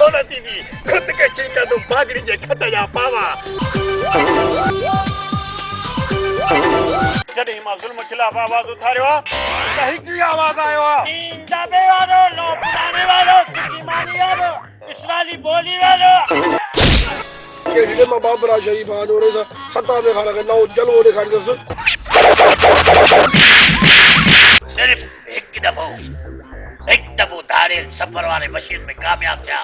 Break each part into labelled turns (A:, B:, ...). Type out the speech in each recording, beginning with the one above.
A: सोना दीदी खुद के चीका तो बागड़ी जे खत जा पावा जॾहिं मां ज़ुल्म खिलाफ़ आवाज़ उथारियो त हिकु आवाज़ आयो दबे वारो लो पुराने वारो मानी वारो इस्राएली बोली वारो
B: के मां बाबरा शरीफ आनो रे खता में खाना के नौ जलो दिखाई दस
A: सिर्फ एक दफो धारे सफर वाले मशीन में कामयाब था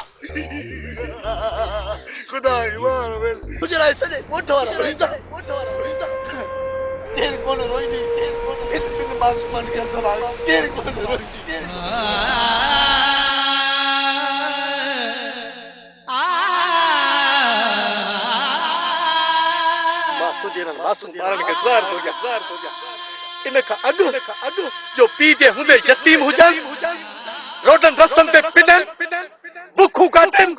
B: खुदा मार मुझे ऐसा नहीं मोटो वाला तेरे को रोई नहीं तेरे को फिर मासूमान का सवाल तेरे को रोई मासूम पालन के ज़ार हो गया इनका अगु जो पीजे हुंदे यतीम हुजन रोडन रस्तन ते पिनन बुखू काटन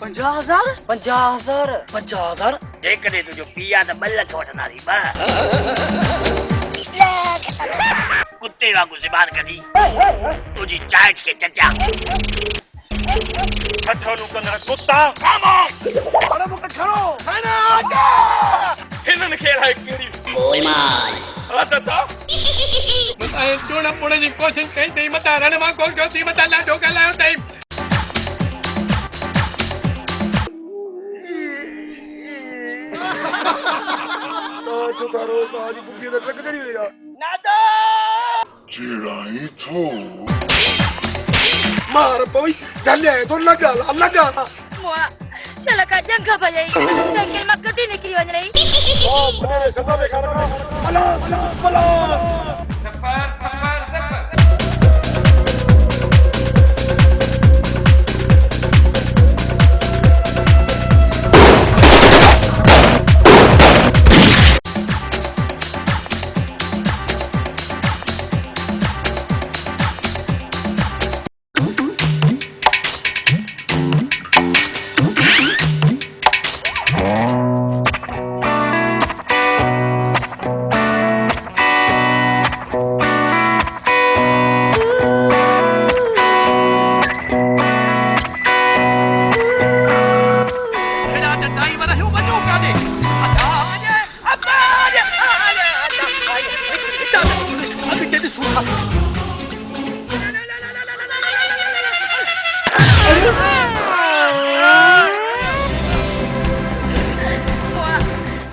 C: पंजाह हजार
A: जेकॾहिं तुंहिंजो पीउ आहे त 2 लख वठंदासीं कुत्ते वांगुरु ज़बान कढी तुंहिंजी चाट खे चचा ठठोलू कंदड़ कुत्ता खामोश अरे मूंखे खणो हिननि खे अलाए कहिड़ी आदत आहे
D: टोना पुणे जी कोशिश कई अथई मथां रण मां कोन कयो अथई मथां लाॾो ॻाल्हायो अथई
B: तो तारो आज बुकी दा ट्रक चढ़ी गया
A: नाचो
B: चिड़ाई थो मार पई जले तो लगा
E: मुआ चला का जंग भई टंगल मक्कती निकली वञ रही
B: ओ मेरे सदा में खाना अला
D: सफर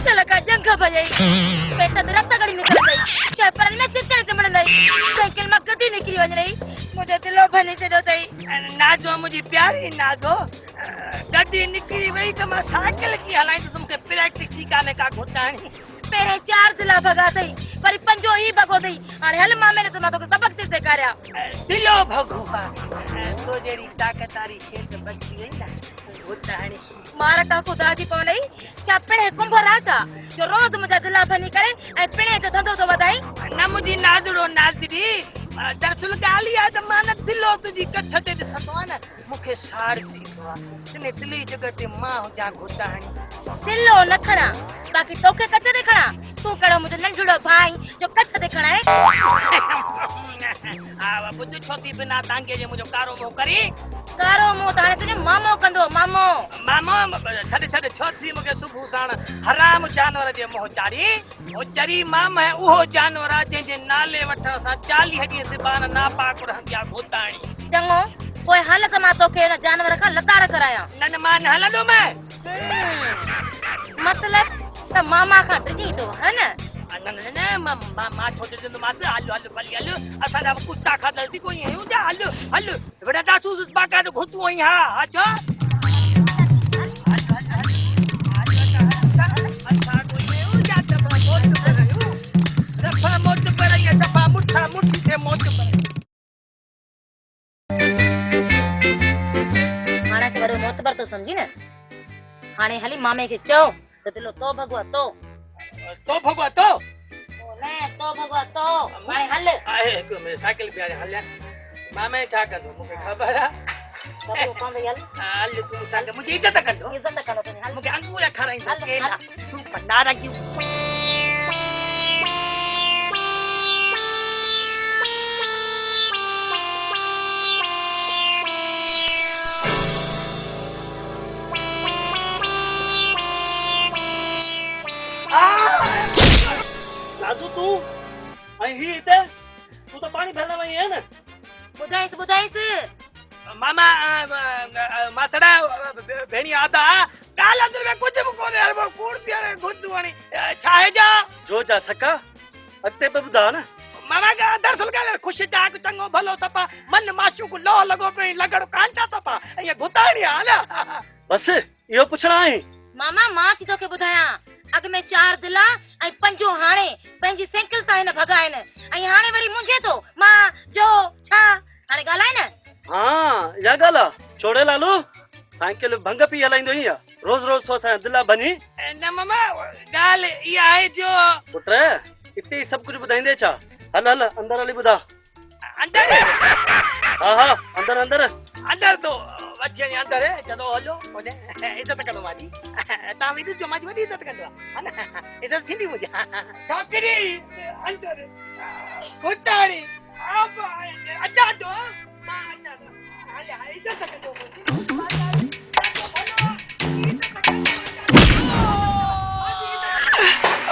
E: चला का जंग भई पेट ते रक्त गड़ी निकल गई चेपरन में चिचड़ चमड़ गई टंगल मक्कती निकली वञ रही मुझे दिलो भनी छॾियो अथई
C: नाजो मुझी प्यारी नाजो गड्डी निकली वई त मां साइकिल की हलाई तो तुमके प्रैक्टिस थी काने का घोटाणी
E: पहिरें 4 ज़िला भॻा अथई वरी 5 ही भॻो अथई हाणे हल मामे ने तो मां तोखे सबक थी सेखारिया
C: दिलो भगवा तो जेरी ताकतारी खेल त बची वई ना घोटाणी
E: मार का खुदा जी पवई छा पिणे कुंभ राजा जो रोज मुझा दिला भनी करे ऐं पिणे जो धंधो तो वधाई
C: न मुझी नाजड़ो नाजड़ी दरअसल गाली आ त मान दिलो तुझी कच्छ ते ॾिसंदो आ न मूंखे साड़ थींदो आ तने दिली जगह ते मां हुजा घोटाणी
E: दिलो न खणा बाकी तोखे कच्छ ते खणा तू कहिड़ो मुंहिंजो नंढड़ो भाई जो कच्छ ते खणा आहे
C: हा बुध छोती बिना तांगे जे मुंहिंजो कारो मुंहुं करी
E: कारो मुंहुं त हाणे तुंहिंजो मामो कंदो मामो
C: छॾ छोती मूंखे सुबुह साण हराम जानवर जे मुंहुं चाढ़ी ओ चरी माम है उहो जानवर आहे जंहिंजे नाले वठण सां 40 ॾींहं ज़बान नापाक रहंदी आहे घोटाणी
E: चङो पोइ हल त मां तोखे हिन जानवर खां लताड़ करायां
C: न मां न हलंदो मैं
E: मतलब त मामा खां ॾिनी तो है न
C: न मां छोटे दिन मां हलो भली हलो असां जा कुत्ता खाधल थी कोई आहियूं जा हलो बड़ा दासूस बाका जो घुतू आई हा अचो
E: मोतबर तो समझी न हाणे हली मामे के चओ त दिलो तो भगवा तो ले तो भगवा तो हाणे हल
C: आहे हिक में साइकिल पे हल मामे छा कंदो मूंखे ख़बर आ
E: कौन भई हल
C: हाल तू साग मुझे इज्जत कंदो
E: इज्जत करो तने हल
C: मुझे अंगूर खाराई
E: हल,
C: केला
E: हल।
C: तू पन्ना रखी
A: राजू तू ऐं ही हिते तू त पाणी भरण वई आहे न
E: बुधाइस
C: मामा मासड़ा भेणी आदा काल असर में कुछ भी कोने वो कूड़ दिया रे गुद्दू वाली छाए जा
B: जो जा सका अते पे बुधा न
C: मामा का दरअसल का खुश जाग चंगो भलो सपा मन माशू को लो लगो पे लगड़ कांटा सपा ये घुताणी आला
B: बस यो पुछणा है
E: मामा मां थी तोखे ॿुधायां अॻ में 4 दिला ऐं 5 हाणे पंहिंजी साइकिल तां हिन भगाइन ऐं हाणे वरी मुंझे थो मां जो छा हाणे ॻाल्हाए न
B: हाँ या गाला छोड़े लालू साइकिल भंग पी हलाइंदो ही रोज रोज सोचा दिला बनी
C: न मामा गाल ये है जो
B: पुत्र इते सब कुछ बुधाइंदे छा हल हल अंदर हली बुधा
C: अंदर
B: हाँ हाँ अंदर अंदर
C: अंदर तो वजन अंदर है चलो हलो ओने इज्जत करो मारी ता विदु जो माजी वडी इज्जत करो है ना इज्जत थींदी मुझे छोकरी अंदर घुटाड़ी अब अच्छा तो मां अच्छा हाले इज्जत करो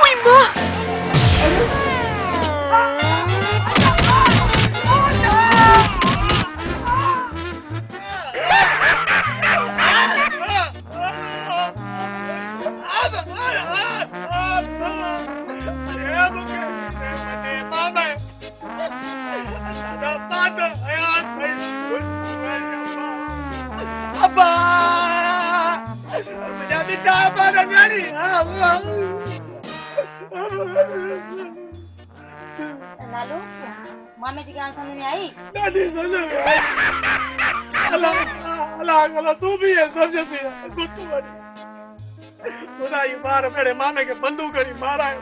E: ओए मां लालू मामे जी ॻाल्हि समझ में आई
A: अला तू भी है समझती है गुत्तू वाली खुदाई मार मेरे मामे के बंदूक करी मारायो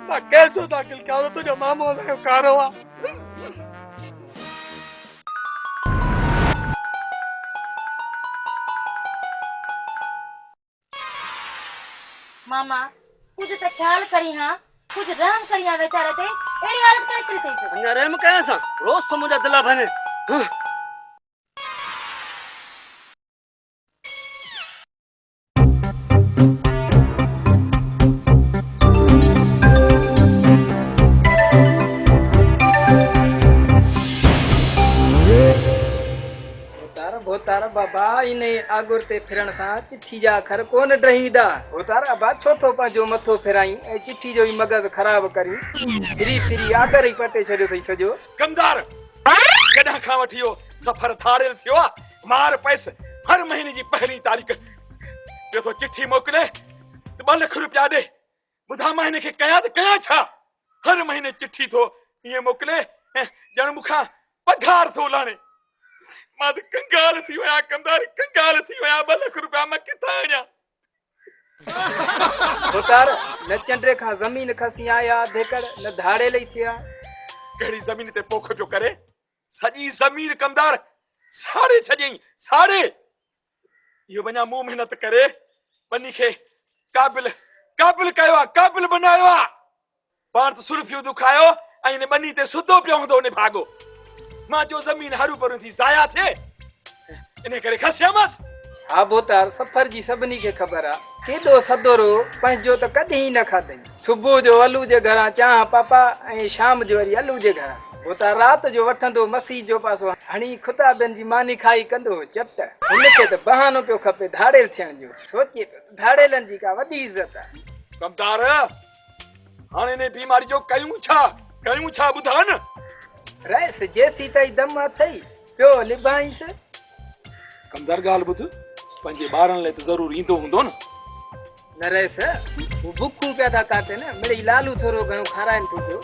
A: ना कैसो दाखिल क्या तो तुझो मामो है कारोवा
E: मामा कुछ तो ख्याल करी हां कुछ रहम करी हां बेचारे ते एड़ी हालत कैसे थी
B: अन्या रहम कया सा रोज तो मुझा दिला बने
F: तारा बाबा इने आगुर ते फिरण सा चिट्ठी जा अखर कोन ड्रहींदा ओ तारा बा छो तो पंहिंजो मथो फिराई ऐं चिट्ठी जो ई मगज ख़राब करी फिरी फिरी आगर ई पटे छॾियो अथई सॼो
D: कमदार कॾहिं खां वठी इहो सफ़र थारियल थियो आहे मार पैस हर महीने जी पहली तारीख़ ॿियो तो चिट्ठी मोकिले त 2 लख रुपया ॾे ॿुधा मां हिन खे कयां त कयां छा हर महीने चिट्ठी थो ईअं मोकिले ॼण मूंखां पघार थो लाणे मां त कंगाल थी विया कमदार कंगाल थी विया 2 लख रुपया मां किथां आणियां
F: तार न चंडे खां ज़मीन खसी आया धेकड़ न धाड़े लई थिया
D: कहिड़ी ज़मीन ते पोख पियो करे सॼी ज़मीन कमदार साड़े छॾियईं साड़े इहो वञा मूं महिनत करे बनी खे क़ाबिल कयो आहे क़ाबिल बनायो आहे पाण त सुर्फियूं दुखायो ऐं हिन बनी ते सुधो पियो हूंदो उन भाॻो मां जो ज़मीन हरू भरू थी ज़ाया थिए इन करे खसियामसि
F: हा बोतार सफ़र जी सभिनी खे ख़बर आहे केॾो सदोरो पंहिंजो त कॾहिं न खाधई सुबुह जो अलू जे घरां चांहि पापा ऐं शाम जो वरी अलू जे घरां बोतार राति जो वठंदो मसीह जो पासो हणी खुताबनि जी मानी खाई कंदो चट हुनखे त बहानो पियो खपे धाड़ेल थियण जो सोचे पियो धाड़ेलनि जी का वॾी इज़त आहे
D: कमदार हाणे इन बीमारी जो कयूं छा ॿुधा न
F: रहिस जेसी ताईं दम अथई पियो निभाईंसि
D: कमदार ॻाल्हि ॿुध पंहिंजे ॿारनि लाइ त ज़रूरु ईंदो हूंदो
F: न रहिस हू बुखूं पिया था काटे न मिड़ई लालू थोरो घणो खाराइनि थो पियो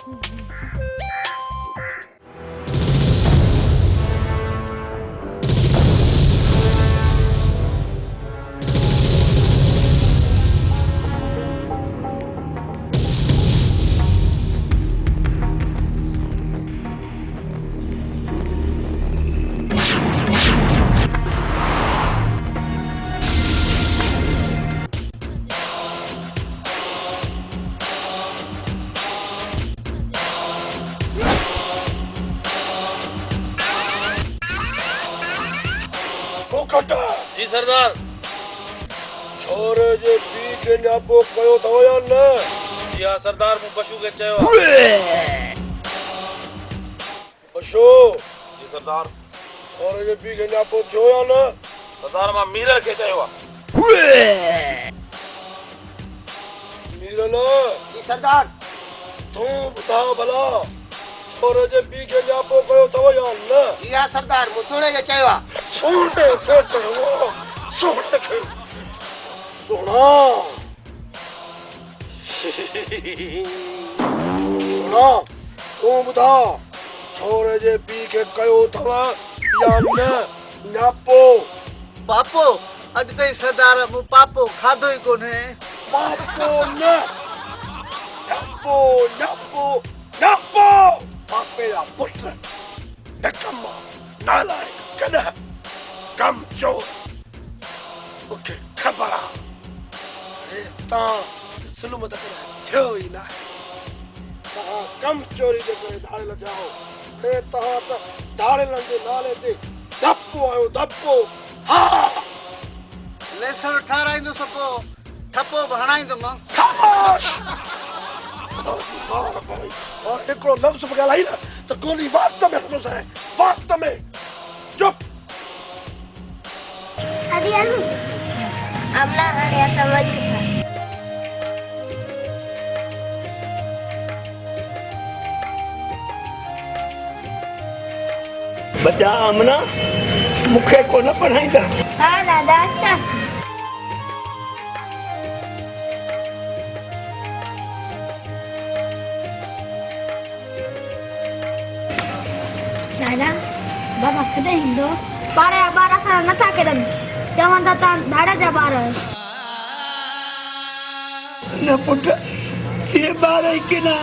G: कट
B: जी सरदार।
G: छोरे जे पी के न्यापो कयो थो या न?
B: जी हाँ सरदार, मूं बशू खे चयो आहे।
G: बशो
B: जी सरदार।
G: छोरे जे पी के न्यापो थियो या न?
B: सरदार मां मीरल खे चयो आहे।
G: मीरल
C: जी सरदार।
G: तूं ॿुधा भला छोरे जे पी के न्यापो कयो थो या न?
C: जी हाँ सरदार, मूं सुणे खे चयो आहे।
G: सोने खे चयो सोने खे सोना सोना तूं ॿुधा छोरे जे पी खे कयो अथव या न न्यापो?
A: पापो अॼु ताईं सरदार मूं पापो खाधो ई कोन्हे।
G: पापो न न्यापो न्यापो न्यापो पापे जा पुट नकम्मा नालायक कॾहिं कम चोर मूंखे ख़बर आहे तव्हां ज़ुल्म त कॾहिं थियो ई न आहे। तव्हां कम चोरी जे करे धाड़ियल थिया हो। तव्हां त धाड़ियलनि जे नाले ते धपो आयो धपो। हा
A: लेसण ठाराईंदुसि पोइ ठपो बि हणाईंदुमि।
G: ख़ामोश मार पई और हिकिड़ो लफ़्ज़ बि ॻाल्हाई न त गोली वात में हणंदुसि। वात में चुप।
E: हरी हलूं अमला हाणे समझ
G: बचा आमना मूंखे को न पढ़ाईंदा।
E: हाँ दादा अच्छा। दादा बाबा कॾहिं ईंदो? 12 साल नथा करनि चवनि था तव्हां ॾाढा जा ॿार आहियो।
G: न पुट ये ॿार ई किना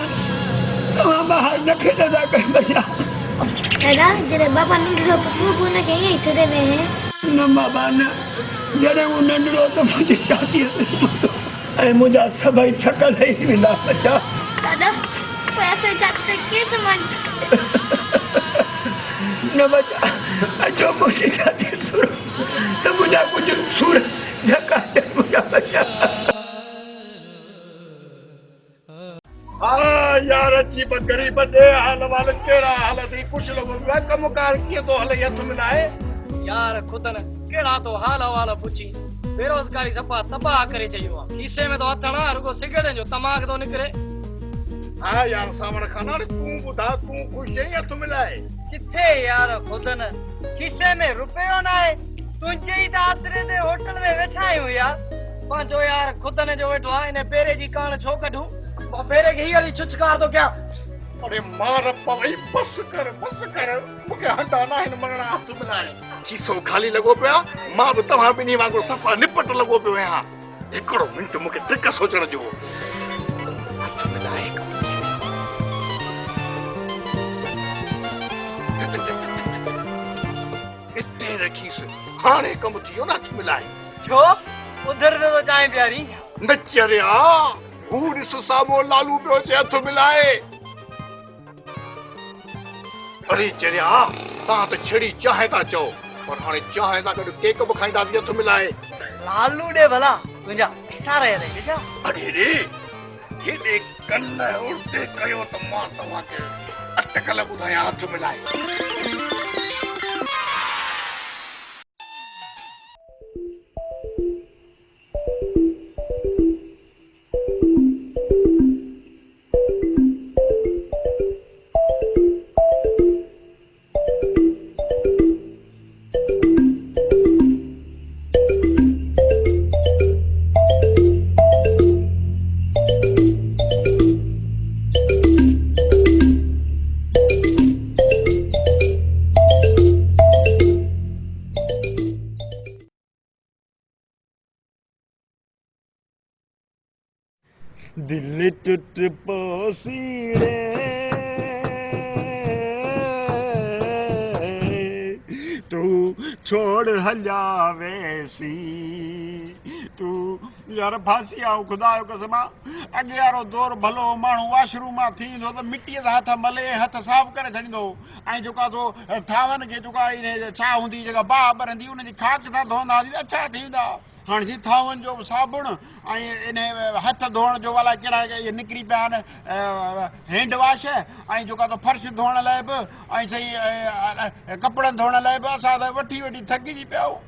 G: तव्हां ॿाहिरि न खेॾंदा कयो बचा।
E: दादा जॾहिं बाबा नंढड़ो पुटु हुनखे ईअं ई छॾे में
G: न बाबा न जॾहिं हू नंढड़ो त मुंहिंजी शादीअ ते ऐं मुंहिंजा सभई थकल ई वेंदा बचा।
E: दादा पोइ असां जाते कीअं सम्झ
G: न बचा अचो मुंहिंजी शादी त मुंहिंजा कुझु सूर झका मुंहिंजा बचा। हाँ यार अची ब गरीब दे हाल वाल केड़ा हाल थी कुछ लोग कमकार किए तो हले हथ मिलाए।
F: यार खुदन केड़ा तो हाल हवाल पुछी बेरोजगारी सपा तबाह करे चयो खीसे में तो हथ ना रुगो सिगरेट जो तमाक तो निकरे।
G: हाँ यार सावण खाना तू बुधा तू खुश है या तू मिलाए?
A: किथे यार खुदन खीसे में रुपयो ना है तुझे ही आसरे दे होटल में वेठा आहियूं यार। पांचो यार खुदन जो वेठो आहे ने पेरे जी कान छो कढूं पेरे के ही वाली छुचकार तो क्या।
G: अरे मार पवई बस कर मुके हंदा ना इन मरणा हाथ मिलाए।
B: खीसो खाली लगो पिया मां बि तव्हां ॿिन्ही वांगुरु सफ़ा निपट लगो पियो आहियां। हिकिड़ो मिंट मूंखे ट्रिक सोचण जो। हथ मिलाए इते रखीसि हाणे कमु थियो न। हथ मिलाए
A: छो उधर तो चाहे प्यारी
B: न चरिया हू ॾिस साम्हूं लालू पियो चए हथ मिलाए। अरे चरिया तव्हां त छड़ी चाहे था चओ पर हाणे चाहे था गॾु केक बि खाईंदासीं हथ मिलाए।
A: लालू दे भला तुंहिंजा पैसा रहे बेटा।
B: अरे रे हेॾे कन उल्टे कयो त मां तव्हांखे अटकल ॿुधायां हथ मिलाए।
G: दिल टूट पोसीड़े तू छोड़ हलिया वैसी तू यार फांसी आओ खुदा जो कसम अॻे वारो दौर भलो माण्हू वॉशरूम मां थींदो त मिटीअ सां हथ मले हथ साफ़ करे छॾींदो ऐं जेका तो थावनि खे जेका इन छा हूंदी जेका बाहि ॿरंदी उनजी खाक सां धोईंदा हुआसीं त अच्छा थींदा हाणे जी थावनि जो साबुण ऐं इन हथ धोअण जो वाला कहिड़ा इहे निकिरी पिया आहिनि हैंड वॉश ऐं जेका तो फर्श धोअण लाइ बि ऐं सही कपिड़नि धोअण लाइ बि असां त वठी वठी थकिजी पिया आहियूं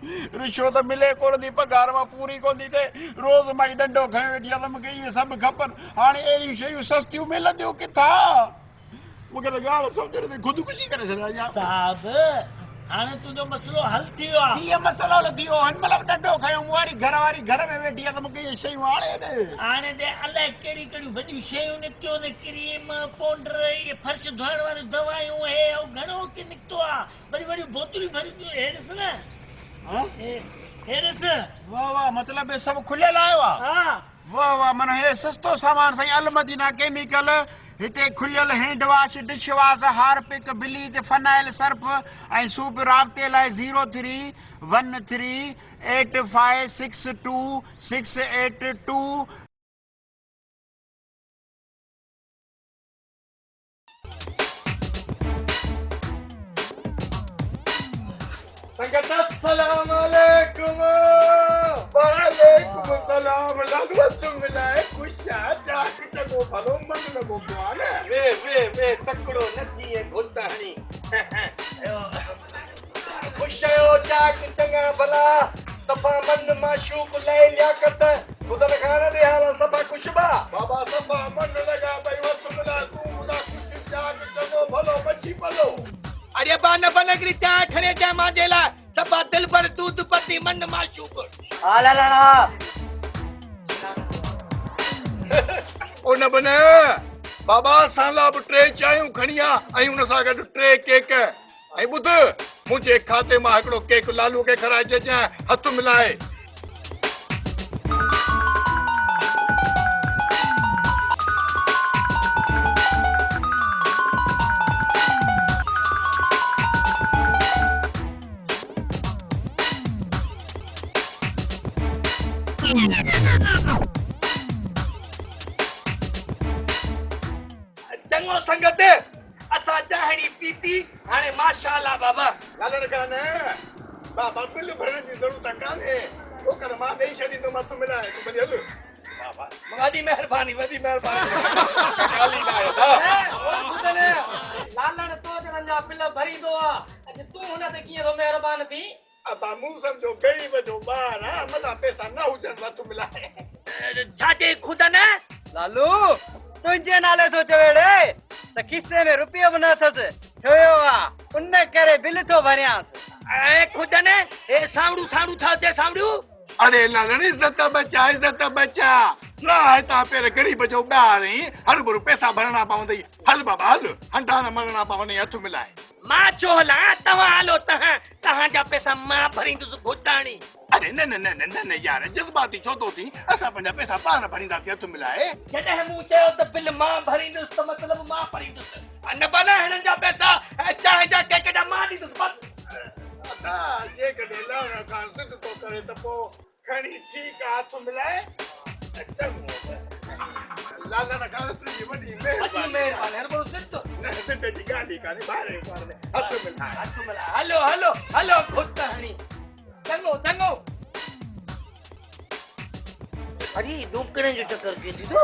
G: रिश्वत मिले कोन थी पघार मां पूरी कोन थी थिए रोज़ मां ॾंडो खयो वेठी आहे त मूंखे इहे सभु खपनि हाणे अहिड़ियूं शयूं सस्तियूं मिलंदियूं किथां मूंखे त ॻाल्हि सम्झ नथी ख़ुदकुशी करे छॾिया
H: साहब हाणे तुंहिंजो मसलो हल थी वियो आहे
G: कीअं मसइलो हल थी वियो हिन महिल ॾंडो खयो मूं वारी घर में वेठी आहे त मूंखे इहे शयूं हाणे ॾे
H: हाणे ते अलाए कहिड़ी कहिड़ियूं वॾियूं शयूं निकितियूं आहिनि क्रीम पाउडर इहे फर्श धोइण वारियूं दवायूं हे घणो की निकितो आहे वॾियूं वॾियूं बोतलूं भरी पियूं हे ॾिस न हे ॾिस
G: वाह वाह मतिलबु हे सभु खुलियल आयो आहे
H: हा
G: वाह वाह माना हे सस्तो सामान साईं अलमदीना केमिकल हिते खुलियल hand wash dish wash Harpic bleach phenyl Surf ऐं सूप राब्ते लाइ 03138562
B: संगत अस्सलाम वालेकुम
G: वालेकुम सलाम लगवत मिलाए खुशा चाक चगो भलो मन लगो पाने
B: वे तकड़ो नथी है घुटाणी खुश आयो चाक चंगा भला सफा मन माशूक ले लियाकत खुदा खाना दे हाल सफा खुशबा
G: बाबा सफा मन लगा भाई वत मिला तू मुदा खुश चाक चगो भलो बची पलो
C: अरे बान बनगरी चा खरे जा मांजेला सबा दिल पर दूध पति मन माशूक
A: आला लाला
G: ओ न बने बाबा साला ब ट्रे चायूं खणिया ऐं उन सां गॾु ट्रे केक ऐं ॿुध मुंहिंजे खाते मां हिकिड़ो केक लालू खे खाराए छॾिजांइ हथ मिलाए
C: चंगो संगत असा चाहणी पीती हाने माशाअल्लाह बाबा
G: लालण कान बाबा बिल भरण जी ज़रूरत कान्हे ओ कर मां ॾेई छॾींदो मथ मिलाए तूं भली हल बाबा
C: वॾी महिरबानी
G: वॾी महिरबानी काली ना आहे
C: लालण तो जणन जा बिल भरींदो आ अॼु तूं हुन ते कीअं थो महिरबान थी
G: अब मूं सम्झो ग़रीब जो ॿार आहे मथां पैसा न हुजनि मथ मिलाए
C: छाजे खुदा न
A: लालू तुंहिंजे नाले थो चवेड़े त खिसे में रुपयो बि न अथसि ठहियो आहे उन करे बिल थो भरियांसि
C: ए खुदा न ए सावड़ू सावड़ू छा ते सावड़ू
G: अरे लालण इज्जत बचा ना है ता पेर गरीब जो ॿार ही हर बुर पैसा भरना पवंदई हल बाबा हल हंडा न मगना पवनी हथ मिलाए
C: मां छो हला तव्हां हलो तव्हां जा पैसा मां भरींदुसि घुटाणी
G: अरे न यार जज़्बाती छो तो थी असां पंहिंजा पैसा पाण भरींदासीं हथ मिलाए
C: जॾहिं मूं चयो त बिल मां भरींदुसि त मतिलबु मां भरींदुसि न भला हिननि जा पैसा चांहि जा केक जा मां ॾींदुसि बसि
G: ना जे कॾहिं लालण खां ज़िद थो करे त पोइ खणी ठीकु आहे हथ मिलाए लालण खां तुंहिंजी वॾी महिरबानी
C: हरबो सिद्ध
G: न ज़िद जी ॻाल्हि ई कान्हे ॿाहिरि हथ मिलाए
C: हलो घुटाणी चंगो अरे डुकने जो चक्कर के दीदो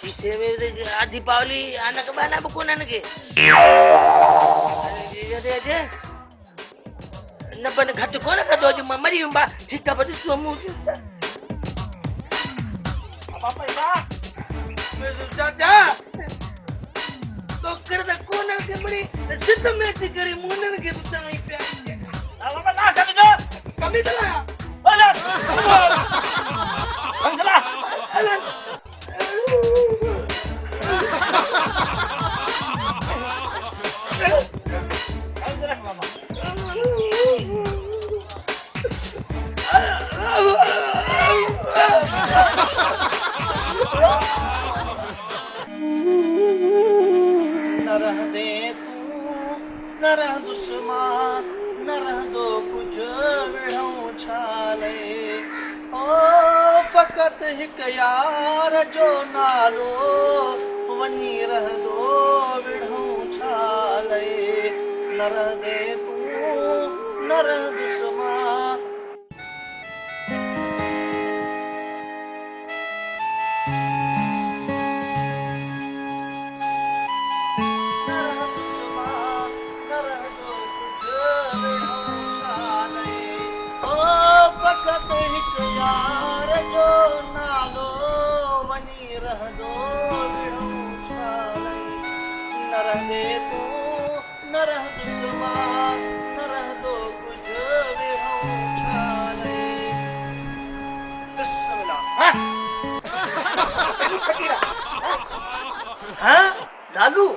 C: इसे में आधी पावली आना के बाना बकोनन के अरे न बन घट कोन कदो जो मरी बा ठीक है बड़ी सोमू पापा जा मैं जा तो कर द कोन के बड़ी जिद में करी मुनन के बताई पे बाबा ना कमी तो ना ओला अंगला न रह दे तू न रह दुश्मन न न रहंदो कुझु विढ़ऊं छाले ओ फ़क़त हिकु यार जो नालो वञी रहंदो विढ़ऊं छाले न रहंदे तूं न रहंदुसि मां यार जो नालो वञी रहंदो विढ़ऊं छाले न रहंदे तूं न रहंदुसि मां न रहंदो कुझु विढ़ऊं छाले हाँ लालू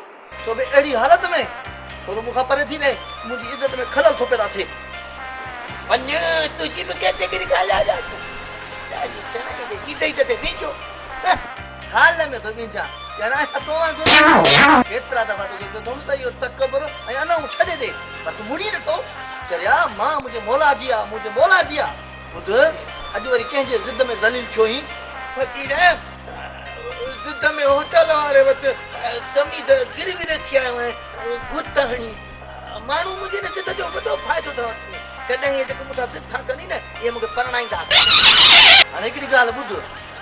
C: तो बि अहिड़ी हालत में थोरो मूंखां परे थी ने मुंहिंजी इज़त में खलल थो पैदा थिए वञ तुंहिंजी बि कैटेगरी ॻाल्हाए जा साल में तो बीचा जना हतो केतरा दफा तो जो तुम तो यो तकबर ऐं अना छॾे दे पर तू मुड़ी नथो चरिया मां मुझे मौला जिया बुध अॼु वरी कंहिंजे ज़िद में ज़लील थियो ही फकीर ज़िद में होटल वारे वटि कमीद गिरवी रखी आयो आहियां गुट हणी माण्हू मुंहिंजे न ज़िद जो वॾो फ़ाइदो अथव कॾहिं इहे जेके मूंसां ज़िद था कनि न इहे मूंखे परणाईंदा हाणे हिकिड़ी ॻाल्हि ॿुध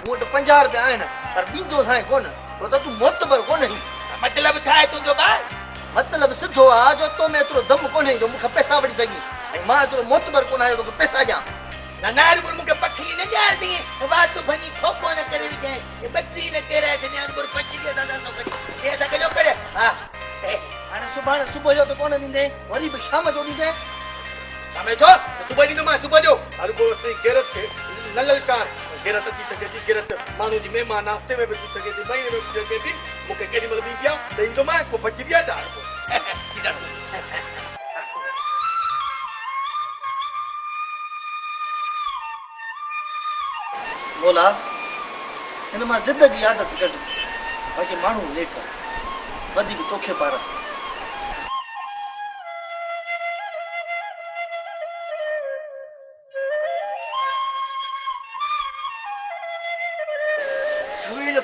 C: मूं वटि 50 रुपया आहिनि पर ॾींदो साईं कोन छो त तूं मोतबर कोन ही मतिलबु छा आहे तुंहिंजो ॿार मतिलबु सिधो आहे जो तो में एतिरो दम कोन्हे जो मूंखे पैसा वठी सघी ऐं मां एतिरो मोतबर कोन आहियां तोखे पैसा ॾियां नार गुर मूंखे पखी न ॼाण दी बात तो भनी खोपो न करे विझे ये बकरी न केरा छे नार गुर पखी ॾे दादा न करे ये सगलो करे हा हाणे सुभाणे सुबुह जो त कोन ॾींदे वरी बि शाम जो ॾींदे शाम जो सुबुह ॾींदो मां सुबुह जो हर को सही गैरत खे न ललकार गैरत थी सघे थी गैरत माण्हू जी महिमान हफ़्ते में बि थी सघे थी महीने में बि थी सघे थी मूंखे केॾी महिल बि पिया त ईंदो मां को बची विया चार बोला हिन मां ज़िद जी आदत कढ बाक़ी माण्हू लेख वधीक तोखे पार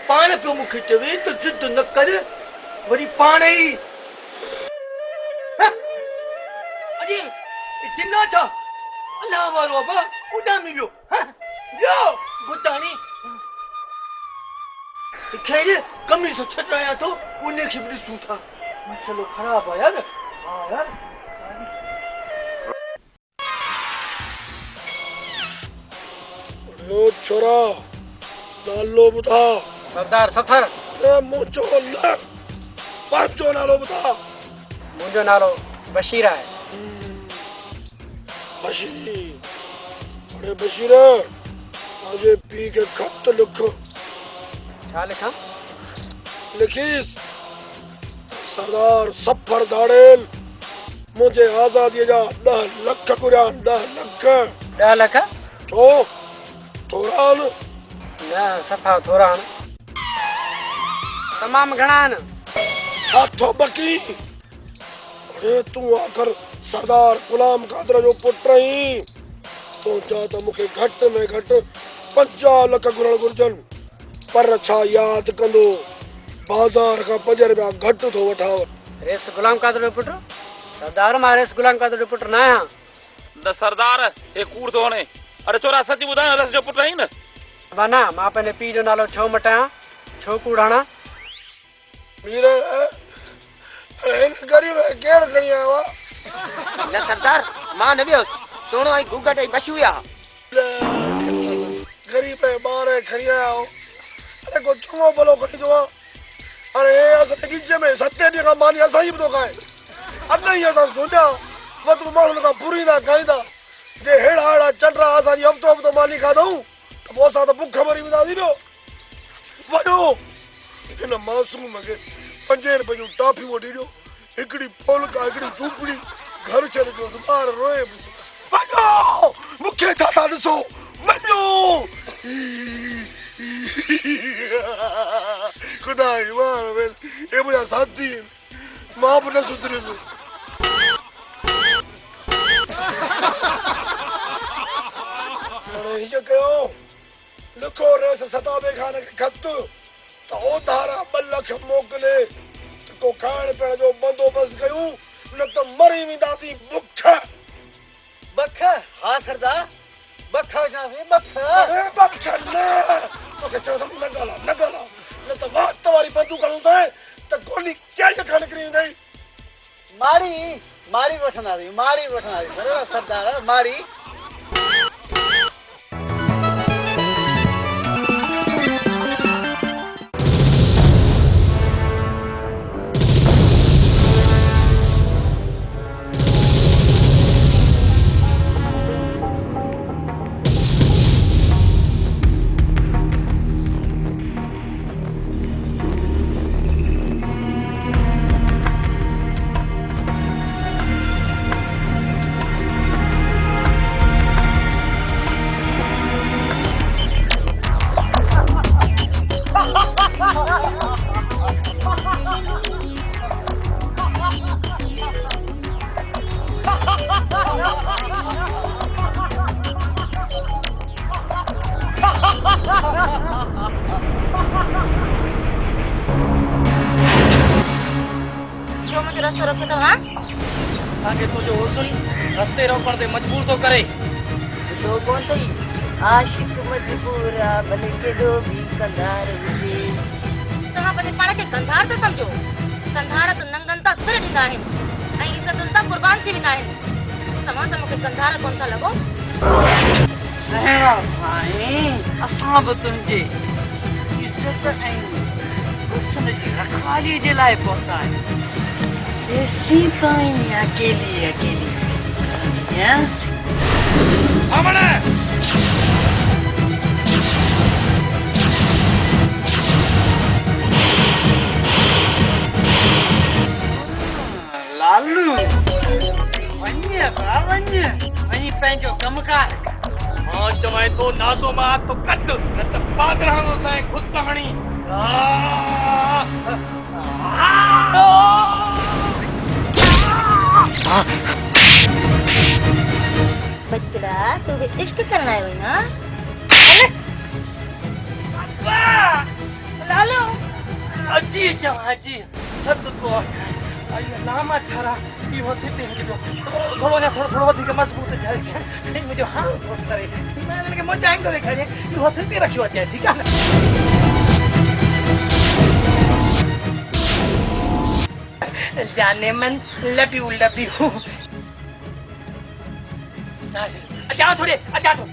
C: पाण पियो मूंखे चवे त ज़िद न कर वरी पाण ई अॼु जिन्ना छा अलाह वारो बाबा उॾामी वियो वियो गुटाणी खैर कमीज़ छॾायां थो उन खे बि ॾिसूं था मसलो ख़राब आहे यार हा यार
G: ओ छोरा नालो ॿुधा
F: सरदार सफर
G: मुंहिंजो न पंहिंजो नालो ॿुधा
F: मुंहिंजो नालो बशीर आहे
G: बशीर अरे बशीर आजे पी के खत लिख
F: छा लिखां
G: लिखीस सरदार सफर दाड़ेल मुझे आजादी जा 10 लख कुरान 10
F: लख
G: छो थोरा
F: न सफ़ा थोरा तमाम घणा आहिनि
G: हाथों बकी अरे तू आकर सरदार गुलाम कादर जो पुट रही तो जा त मूंखे घट में घट 50 लख घुरण घुरजन पर छा याद कंदो बाज़ार का 5 रुपया घट थो वठाव
F: रेस गुलाम कादर जो पुट सरदार मां रेस गुलाम कादर जो पुट न आहियां
I: द सरदार हे कूड़ थो हणे अरे छोरा सच ॿुधायो रेस जो पुट आहीं न
F: माना मां पंहिंजे पीउ जो नालो छो मटायां छो कूड़ हणां
G: मीरा इन गरीब केर खणी आयो
C: न सरदार मां न वियोसि सोनो ऐं घूंघट ऐं बशू हुया
G: गरीब ॿार खणी आया हो अरे को चङो भलो खणी जो अरे असां गिजे में 7 ॾींहं खां मानी असां ई बि थो खाए अॻ ई असां सोचा वधि माण्हुनि खां पुरींदा खाईंदा जे हेड़ा चंडरा असांजी हफ़्तो मानी खाधऊं त पोइ असां त बुख मरी वेंदासीं ॿियो वञो हिन मासूम खे 5 रुपए जूं टॉफियूं वठी ॾियो हिकिड़ी पोलका हिकिड़ी झूपड़ी घर छॾिजो ॿार रोए वञो मूंखे छा था ॾिसो वञो खुदा ये मुंहिंजा साथी मां बि न सुधरियुसि के कयो लिखो रेस सताबे खान के खत तो ओ धारा 2 लाख मोकले तो को खाण पे जो बंदोबस्त कयूं न तो मरी विंदासी बुख
B: बख हाँ सरदार बख जासी बख
G: अरे बख न तो के चो न गला न तो बात तुम्हारी बंदूक करूं तो गोली क्या खान करी नहीं
B: मारी वठंदा सी बराबर सरदार मारी
E: छो मुझे रास्ता रोके तो हाँ
C: असांखे तुंहिंजो हुस्न रस्ते रोकण ते मजबूर थो करे
J: तो कोन थई आशिक मजबूर आ भले केॾो बि कंधार हुजे
E: तव्हां पंहिंजे पाण खे कंधार था सम्झो कंधार त नंगनि था सिर ॾींदा आहिनि ऐं इज़तुनि तां क़ुर्बान थी वेंदा आहिनि तव्हां त मूंखे कंधार कोन था लॻो
J: सहरा साईं असां बि तुंहिंजे इज़त ऐं हुस्न जी रखवाली जे लाइ पहुता आहियूं एसी ताईं अकेली या
C: सामने
J: लालू वञ वञी पंहिंजो कमकार
C: मां चवां थो नाज़ो मां तो कट न त पादराणो सां खुद हणी
E: बचड़ा तू भी इश्क करना है ना लालू
C: अजी चवां अजी सद को आई नामा खरा इहो थिते थोरो वधीक मज़बूत ठहे मुंहिंजो हां थो करे मां हिनखे मोटाईंदो ॾेखारे इहो थिते रखियो अचे ठीकु आहे न जाने मन लव यू अचा थोड़े अचा तो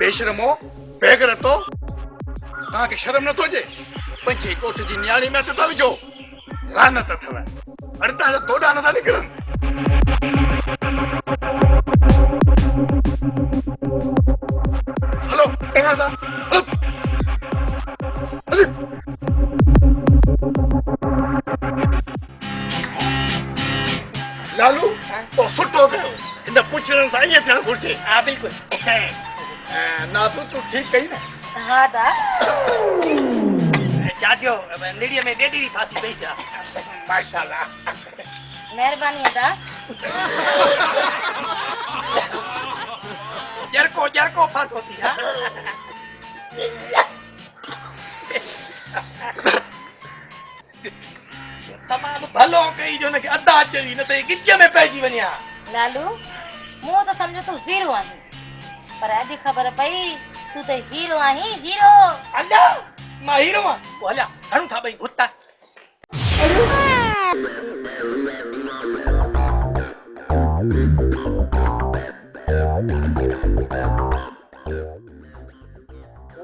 B: बेशरमो बेगरतो तव्हांखे शर्म नथो अचे पंहिंजे ॻोठ जी न्याणी में हथ था विझो लानत अथव अरे तव्हांजा दोॾा नथा निकिरनि हलो लालू तो सुठो कयो हिन पुछण सां ईअं थियणु घुरिजे
C: हाँ बिल्कुल
B: नासू तूं ठीकु कई न
E: हाँ दा
C: जादियो निड़ीअ में ॾेढी फांसी पई जा
B: माशाल्लाह
E: मेहरबानी है दा
C: जरको फांसो थी हा तमामु भलो कई जो हुनखे अदा चई न त गिच में पइजी वञा
E: लालू मूं तो समझो तू हीरो आहीं पर अॼु ख़बर पई तू तो हीरो आहीं हीरो
C: अल्लाह मां हीरो आं पोइ हलिया हणूं था ॿई गुत्ता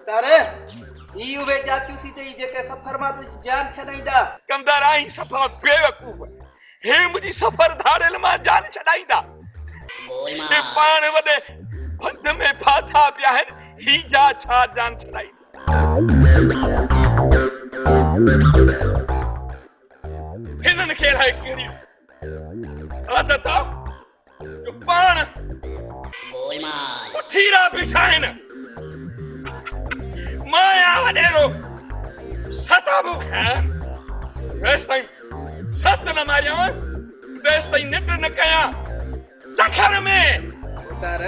F: तारे ई उहे जाचूसी ते जेके सफ़र मां तुंहिंजी जान छॾाईंदा।
D: कमदार आई सफ़ा बेवकूफ़ हे मुंहिंजी सफ़र धाड़ियल मां जान छॾाईंदा। हे पाण वॾे फंद में फाथा पिया आहिनि ही जा छा जान छॾाईंदा। हिननि खे अलाए कहिड़ी आदत आहे जो पाण उथीरा बीठा आहिनि। माया वॾेरो सताबो खान वेस ताईं सत न मारिया वेस ताईं निट न कया सखर में
F: उतार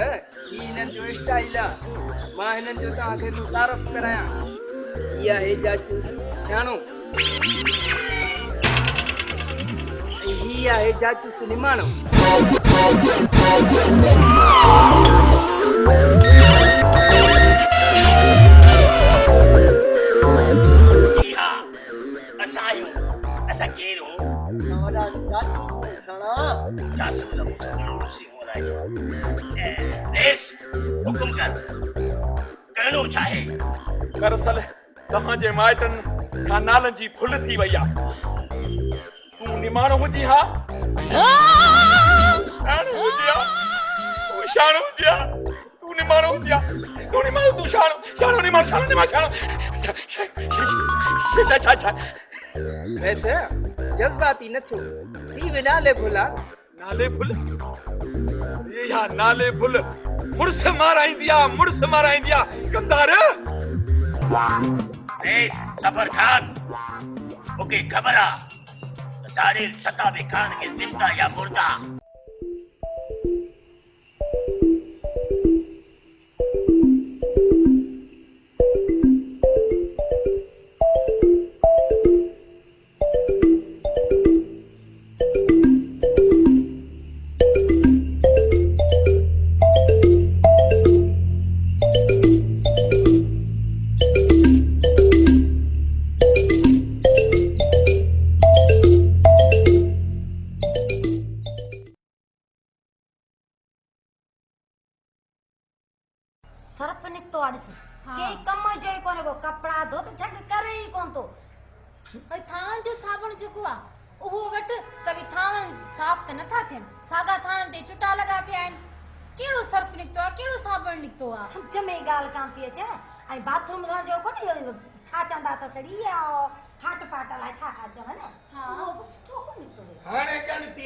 F: ही हिननि जो स्टाइल आहे। मां हिननि जो तव्हांखे मुतारफ़ करायां। इहा हे जाचूसी सियाणो ऐं ही आहे जाचूस निमाणो।
C: असां केरु हुकुम कर करणो छा आहे।
D: दरअसल तव्हांजे माइटनि खां नालनि जी भुल थी वई आहे। तूं निमाणो हुजी हा शाणो हुजी हा तूं निमाणो हुजी हा तूं निमाणो तूं शाणो निमाणो शाणो छा
F: वैसे जज़्बाती न थियो थी बि नाले भुला
D: नाले भुल या नाले भुल मुड़स माराईंदी आहे कंदार।
C: सफर खान मूंखे ख़बर आहे तारील सताबे खान खे ज़िंदा या मुर्दा।
K: सर्फ निकतो आ ॾिस के कम जो ई कोने को कपड़ा धो त झग करे ई कोन तो।
E: भाई थान जो साबुण जेको आ उहो वट कभी थान साफ त नथा थियन सागा थान ते चुटा लगा पिया आहिनि। केड़ो सर्फ निकतो आ केड़ो साबुण निकतो आ
K: समझ में गाल कान थी अचे। ऐं बाथरूम धोण जो कोने छा चंदा त सड़ी आ हाट पाट ला छा खा चव न उहो सुठो कोन निकतो।
H: हाणे गणती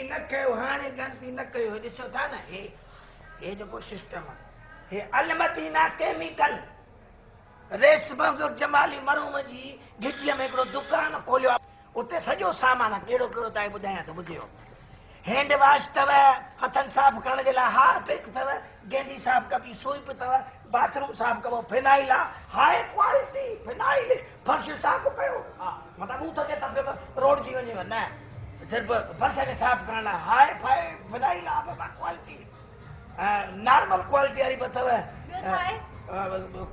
H: न कयो ॾिसो था न हे जेको सिस्टम आहे हे अलमदीना केमिकल रेशम जो जमाली मरूम जी घिटीअ में हिकिड़ो दुकान खोलियो आहे। उते सॼो सामान आहे कहिड़ो कहिड़ो तव्हांखे ॿुधायां थो ॿुधियो। हैंड वॉश अथव हथनि साफ़ करण जे लाइ हारपिक अथव गेंडी साफ़ कबी सूप अथव बाथरूम साफ़ कबो फिनाइल आहे हाई क्वालिटी फिनाइल फर्श साफ़ कयो। हा मतिलबु ॿूथ खे त रोड जी वञेव न सिर्फ़ु फर्श खे साफ़ करण लाइ हाई फाई फिनाइल आहे बाबा क्वालिटी। नॉर्मल क्वालिटी वारी बि अथव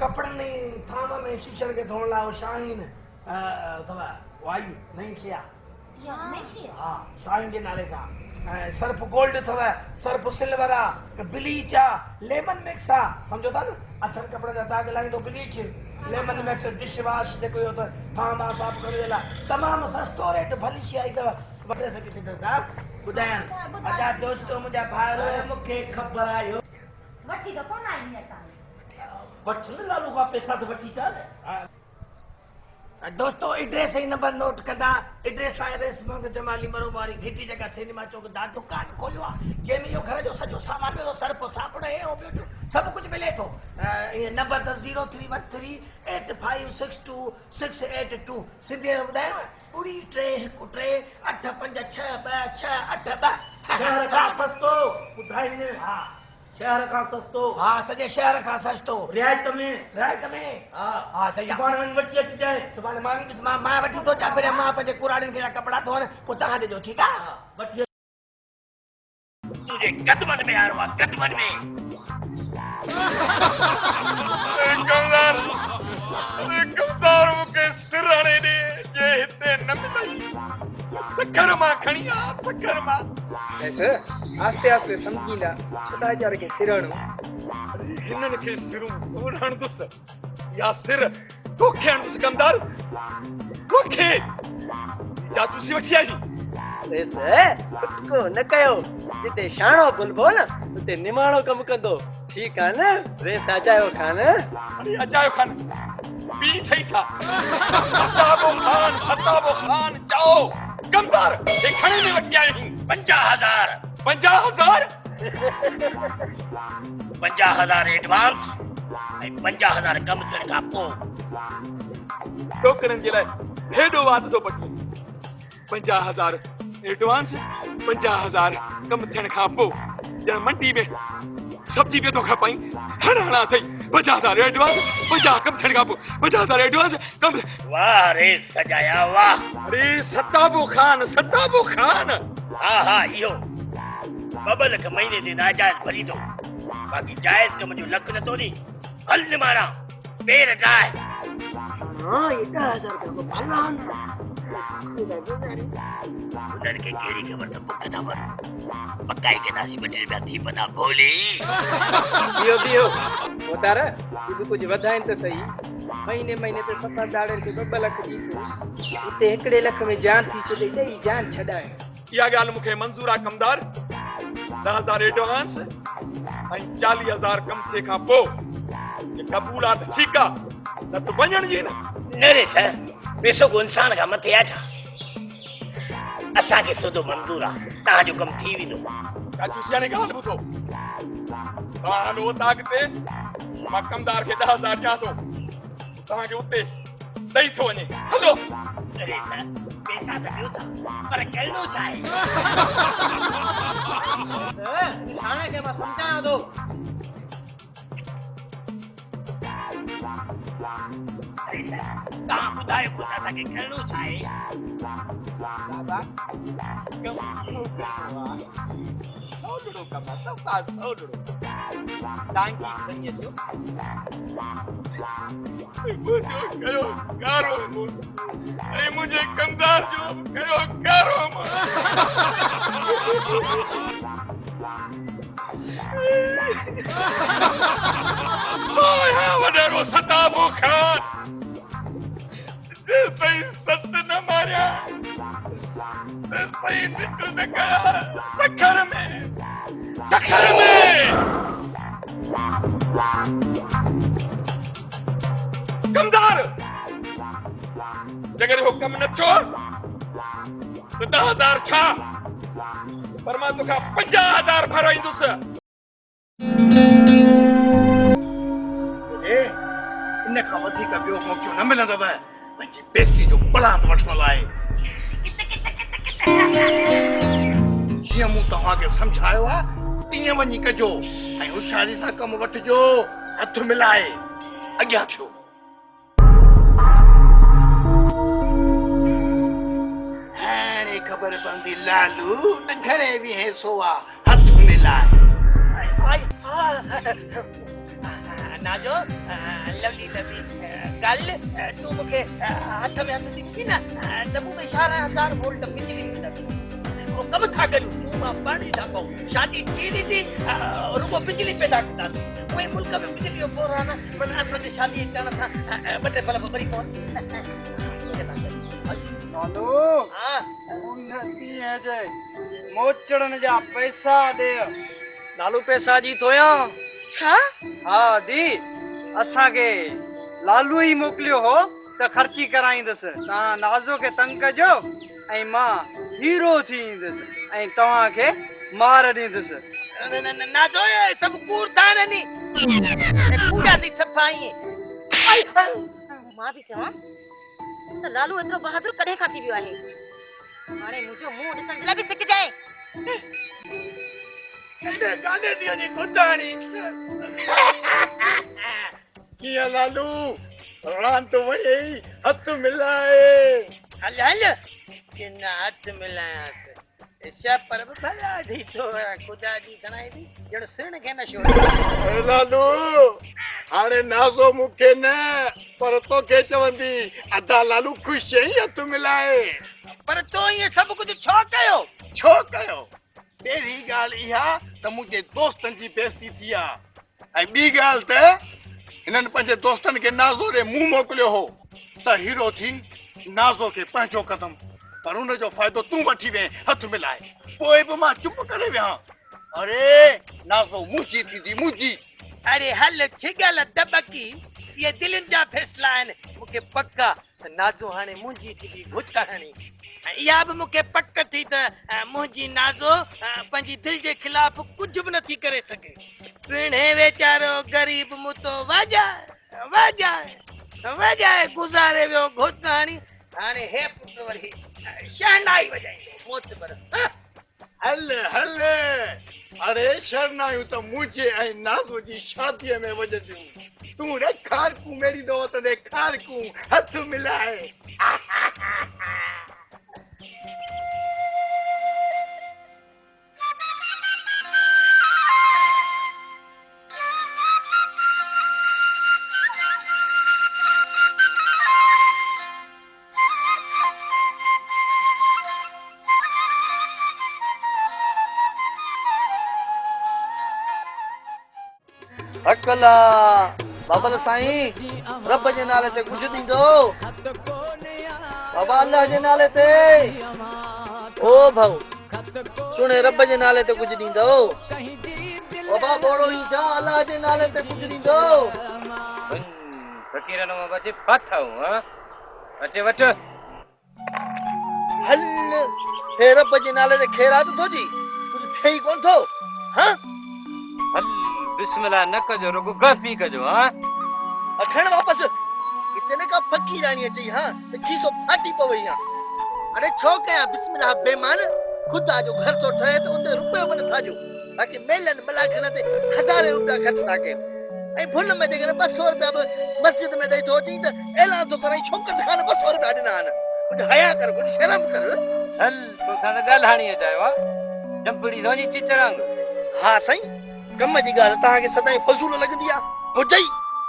H: कपिड़नि में थाम में शीशनि खे धोअण लाइ शाहीन अथव वाई नई शइ आहे। हा शाहीन जे नाले सां सर्फ गोल्ड अथव सर्फ सिल्वर आहे ब्लीच आहे लेमन मिक्स आहे सम्झो था न अछनि कपिड़नि जा दाग लाहींदो bleach lemon mix dish wash जेको इहो त थाम आहे साफ़ करण जे लाइ तमामु सस्तो रेट भली शइ आई अथव। वठे सघे थी ॿुधायां अदा दोस्तो मुंहिंजा भाइर मूंखे ख़बर आहे
K: वठी त कोन आई असां
H: वठ न लालू खां पैसा त वठी था न। दोस्तो एड्रेस ही नंबर नोट कंदा एड्रेस आहे रेशम जमाली मरोबारी घिटी जगह सिनेमा चौक दा दुकान खोलियो आहे जंहिंमें इहो घर जो सॼो सामान मिलो सर्फ साबुण हे हो ॿियो सभु कुझु मिले थो। नंबर त 03138562 सिंधी में ॿुधायांव ॿुड़ी 313856262 शहर खां सस्तो ॿुधाईंदे। हा शहर का सस्तो हा सॼे शहर का सस्तो रियायत में हा हा त सुभाणे वञी वठी अची जाए सुभाणे मां वठी थो अचां पहिरियों मां पंहिंजे कुराड़ियुनि खे कपिड़ा धोअण पोइ तव्हां ॾिजो ठीकु आहे वठी
C: तुझे कदमन में आयो आहे कदमन में।
D: कंदार मूंखे सिर हणे ॾे जे हिते न मिलई सखर मां खणी आ सखर मां।
F: ऐसे आस्ते आस्ते समझींदा छो त वीचारे खे सिरणो
D: हिननि खे सिरूं कोन हणंदुसि या सिर तोखे हणंदुसि कमदार, तोखे जासूसी वठी आई।
F: रेस को न कयो, जिते शाणो बुलबो न उते निमाणो कम कंदो, ठीक है न? रेस अजायो खान।
D: अरे अजायो खान पी थई छा? सताबो खान जाओ कमदार ये खणे में वठी आई हूं।
C: 50,000
D: 50,000
C: 50,000 एडवांस ऐं 50,000 कम थियण खां पोइ।
D: टोकरनि जे लाइ हेॾो वाद थो पटी। 50,000 एडवांस, 50,000 कम थियण खां पोइ। ॼण मंडी में सब्जी पे तो खपाई हणा थई। 50,000 एडवांस, 50 कम थियण खां पोइ। 50,000 एडवांस कम।
C: वाह रे सजाया वाह।
D: अरे सताबो खान
C: हा इहो 2 लख महीने ते नाजायज़ भरी दो, बाक़ी जायज़ कम जो लख न तो नी। हल न मारा पेर हटाए।
F: हां ये 10,000 का भला न खुदा गुजारे।
C: उधर के केड़ी खबर त पक्का था पर पक्काई के नासी बटे में थी पता भोली।
F: बियो उतार ये कुछ वधाइन तो सही। महीने ते 7 के 2 लख दी थो, उते 1 लख में जान थी चले दई जान छडाए।
D: या गाल मुखे मंजूर आ कमदार। 10,000 एडवांस ऐं 40,000 कम थिए खां पोइ ये कबूल आ त ठीक आ, न तो वञण जी न।
C: न रे सर पैसो को इंसान का मथे आ छा। असा के सुदो मंजूर आ, ता जो कम थी विनो।
D: चाचूसिया ने गाल बुधो। हालो ताकते मां कमदार के 10,000 ॾियां थो, तव्हां के उते ॾेई थो वञे। हलो
C: अरे सर पैसा त ॾियो था पर कहिड़ो छा आहे।
F: थाने के मां समझाया दो।
C: अरे सर तव्हां ॿुधायो को असांखे कहिड़ो छा आहे।
F: बाबा
D: कम इहो करिणो आहे। 100 ॾिणो कम आहे, सफ़ा 100 ॾिणो। टांकी खणी अचो। मुंहिंजो कयो कारो ऐं मुंहिंजे कमदार जो कयो कारो। माया वॾेरो सताबो खान जेसि ताईं सत न मारिया तेसि ताईं निकल न कया सखर में। कमदार जगह हो कम न थियो तो 10,000 छा पर मां तोखा 50,000 भराईंदुसि।
G: इन खां वधीक ॿियो मौक़ो न मिलंदव पंहिंजी बेइज़ती जो पलांत वठण लाइ। जीअं मूं तव्हांखे सम्झायो आहे तीअं वञी कजो ऐं होशियारी सां कमु वठिजो, हथ मिलाए अॻियां थियो। हाणे ख़बर पवंदी लालू त घणे वीहे सोआ हथ मिलाए।
C: नाजो लवली गल तू मुखे हाथ में हथ दी ना त मूं में 11,000 वोल्ट बिजली मिलंदी। वो कब था करूं तू मां पानी था पाऊं शादी थी थी रुको बिजली पैदा करता कोई मुल्क में बिजली जो बोराना मन असन से शादी करना था बटे भला बड़ी कौन
F: नालो हां उन्नति है जे मोचड़न जा पैसा दे। नालो पैसा जी तोया
E: छा
F: हाँ दी असा के लालू ही मोकलियो हो त खर्ची कराईंदस। ता नाज़ो के तंग कजो ऐं मां हीरो थींदस ऐं तव्हां के मार ॾींदस।
C: नाजो ये सब कूड़ था नी कूड़ा थी सफाई
E: मां भी चवां त लालू एतिरो बहादुर कॾहिं खां थी वियो आहे। हाणे मुंहिंजो मुंहुं ॾिसण जे लाइ बि सिक जाए।
A: गाने दियो जी खुदानी किया लालू रान तो वही हथ मिलाए।
C: हल हल किन हाथ मिलाया ऐसा पर भला दी तो खुदा जी गणाई दी जड़ सिण के न छोड़।
A: लालू हाणे नाज़ो मूंखे न पर तोखे चवंदी अदा लालू ख़ुशि ही हथ मिलाए।
C: पर तो ये सब कुछ छो कयो
G: पहिरीं ॻाल्हि इहा त मुंहिंजे दोस्तनि जी बेइज़ती थी आहे ऐं ॿी ॻाल्हि त हिननि पंहिंजे दोस्तनि खे नाज़ो ॾे मुंहुं मोकिलियो हो त हीरो थी नाज़ो खे पंहिंजो कंदमि, पर उनजो फ़ाइदो तूं वठी वएं हथ मिलाए। पोइ बि मां चुप करे वियां। अरे नाज़ो मुंहिंजी थींदी, मुंहिंजी।
C: अरे हल छिगल दबकी, ये दिलनि जा फैसला आहिनि। मूंखे पक त नाज़ो हाणे मुंहिंजी थींदी घुट हणी। इहा बि मूंखे पक थी त मुंहिंजी नाज़ो पंहिंजी दिलि जे ख़िलाफ़ कुझु बि नथी करे सघे। पिण हे वीचारो ग़रीब मुतो वॼाए गुज़ारे वियो घुट हणी। हाणे हे पुट वरी शहनाई वॼाईंदो मोत पर।
G: हल हल, अरे शरनायूं त मुंहिंजे ऐं नाज़ो जी शादीअ में वॼंदियूं। तूं रे खारकू मेरी दो त रे खारकू हथ मिलाए।
B: अकला बाबल साईं रब जे नाले ते कुझु ॾींदो, बाबा अल्लाह जे नाले ते। ओ भाऊ सुणे रब जे नाले ते कुझु ॾींदो, बाबा बोड़ो ई जा अल्लाह जे नाले ते कुझु ॾींदो।
F: फकीरन में बचे फाथाऊं हां अचे वठ।
B: हल हे रब जे नाले ते खैरात थो जी, कुझु थिए ई कोन थो। हां
F: हल बिस्मिल्लाह न कजो, रुगो गह पी कजो। हां
B: अखण वापस किथे न का फकीरानी अची। हां त खीसो फाटी पवई। हां अरे छो कया बिस्मिल्लाह बेमान, खुदा जो घर तो ठहे तो उते रुपयो बि नथा ॾियो, बाक़ी मेलन मलाखन ते हज़ारे रुपया ख़र्च था कयो। ऐं भुल में जेकॾहिं 200 रुपया बि मस्जिद में ॾेई थो अची त ऐलान थो करे छोकत खान 200 रुपया ॾिना आहिनि। कुझु हया कर, कुझु शर्म कर।
F: हल तोसां त ॻाल्हाइणी अचायो आहे चंपड़ी सोनी चिचरंग।
B: हा साईं, कम जी ॻाल्हि तव्हांखे सदाईं फज़ूल लॻंदी आहे।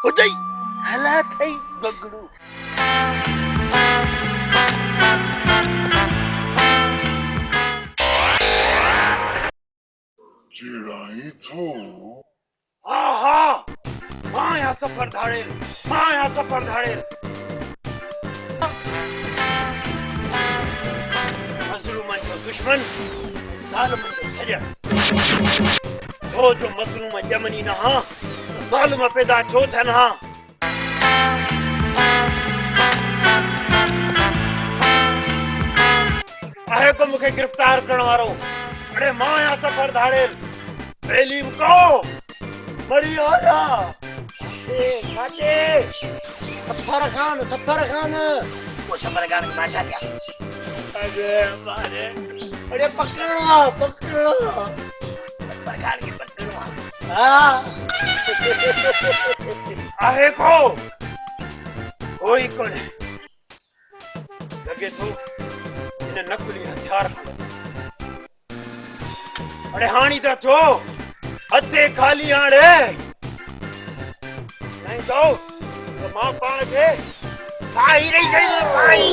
B: हुजई हला थई बगड़ू।
G: चिड़ाई थो
A: हाँ मां यहाँ सफर धाड़ेल, मज़लूमन जो दुश्मन ज़ालिमन जो सॼण। जो मज़लूम ॼमनी न हा त ज़ालिम पैदा छो थियनि हा। आहे को मूंखे गिरफ़्तार करण वारो। अरे मां यहाँ सफर धाड़ेल बेलीम को मरी आया।
C: सफर खान वो सफर खान के बादशाह क्या?
A: अरे पकड़ो
C: सफर खान की पकड़ो।
A: आहे को कोई कोने लगे तो इन नकली हथियार। अरे हानी तो छो हथे खाली आड़े नहीं तो मां पाण के खाई रही भाई।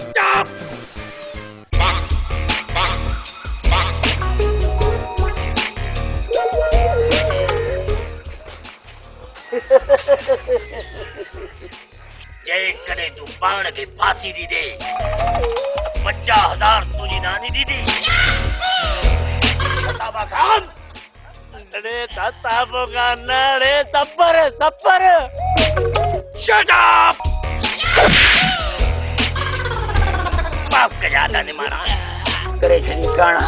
A: स्टॉप।
C: जय करे तू पाण के फांसी दी दे 50,000 तुझी नानी दीदी। सताबा खान अरे सताबा खान अरे सफर शट अप। बाप का ज्यादा नहीं मारा करे छनी गाना।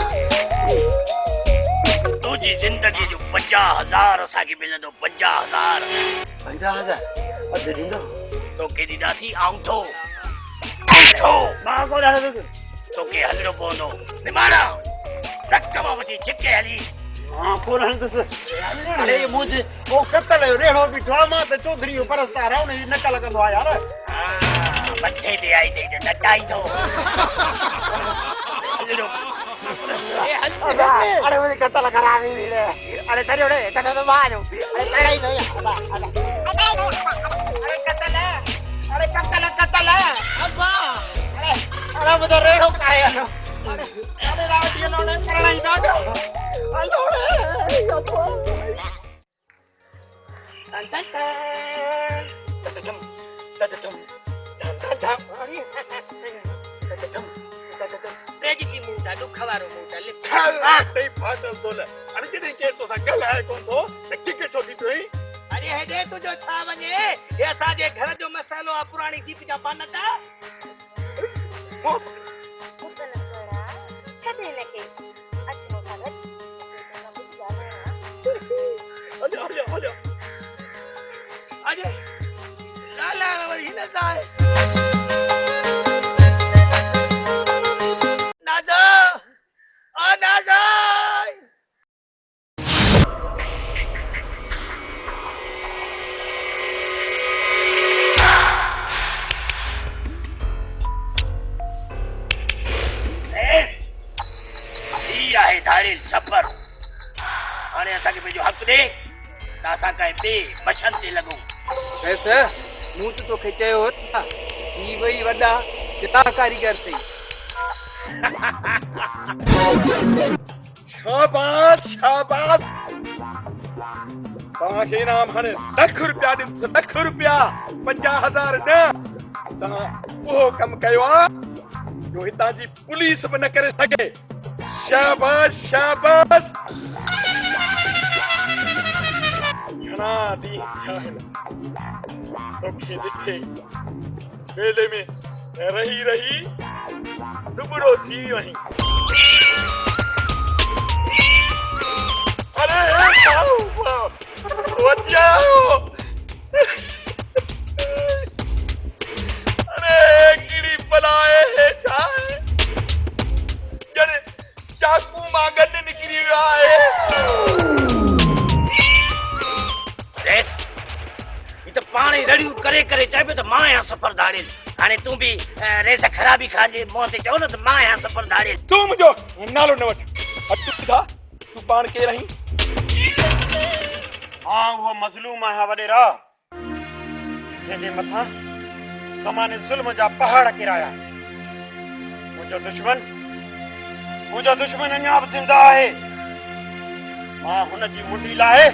C: तुझी जिंदगी जो 50,000 असांखे मिलंदो। 50,000 अधु ॾींदो तोखे ॾींदासीं। आउं मां कोन हलंदुसि तोखे हलणो पवंदो। निमारा रकम वठी छिके हली
A: हां कोन हलंदुसि। अरे मुझे वो कत्ल रेड़ो बीठो आहे। मां त चौधरी जो परस्तार आहे, उनजी नक लॻंदो आहे यार।
C: मथे ते आई अथई त नटाई थो।
A: अरे मुझे कत्ल करा दी रे। अरे तेरे रे कत्ल तो मारो। अरे तेरा ही नहीं अरे कत्ल अब्बा। अरे मुझे रेड़ो काहे अरे रावटी लोने करना ही ना।
C: बेजती मुंह ॾाढो खवारो मुंह ॾाढो
G: तई फाटल तोले अरे जॾहिं केर तो सां ॻाल्हाए कोन थो त किके छो थी पियो
C: अरे हेॾे तुंहिंजो छा वञे हे असांजे घर जो मसालो आहे पुराणी दीप जा पान था अरे लाला वरी हिन सां नाज़ा आ नाज़ा आहे धाड़िल सफर हाणे असांखे पंहिंजो हक़ ॾे त असां कंहिं ॿिए मशन ते लॻूं
F: ऐसा मूं तो तोखे चयो हो न ही वई वॾा चिता कारीगर थई
D: शाबाश शाबाश तव्हांखे इनाम हाणे ₹1,00,000 ॾींदुसि ₹1,00,000 50,000 न तव्हां उहो कमु कयो आहे जो हितां जी पुलिस बि न करे सघे शाबाश शाबाश घणा ॾींहं थिया आहिनि तोखे ॾिठे वेले में रही रही दुबड़ो थी वियो आहीं अरे बचाओ अरे कीड़ी बलाए छा जड़े चाकू मां गॾु निकिरी वियो आहे
C: रेस ही त पाण ई रड़ियूं करे करे चए पियो त मां आहियां सफ़र धाड़ियल हाणे तूं बि रेस ख़राबी खाजे मुंहं ते चओ न त मां आहियां सफ़र धाड़ियल
D: तूं मुंहिंजो नालो न वठ ॿुधा तूं पाण केरु आहीं
L: हाँ वो मज़लूम आहियां वॾेरा जंहिंजे मथां ज़माने ज़ुल्म जा पहाड़ किराया मुंहिंजो दुश्मन अञा बि ज़िंदा आहे मां हुन जी मुंडी लाहे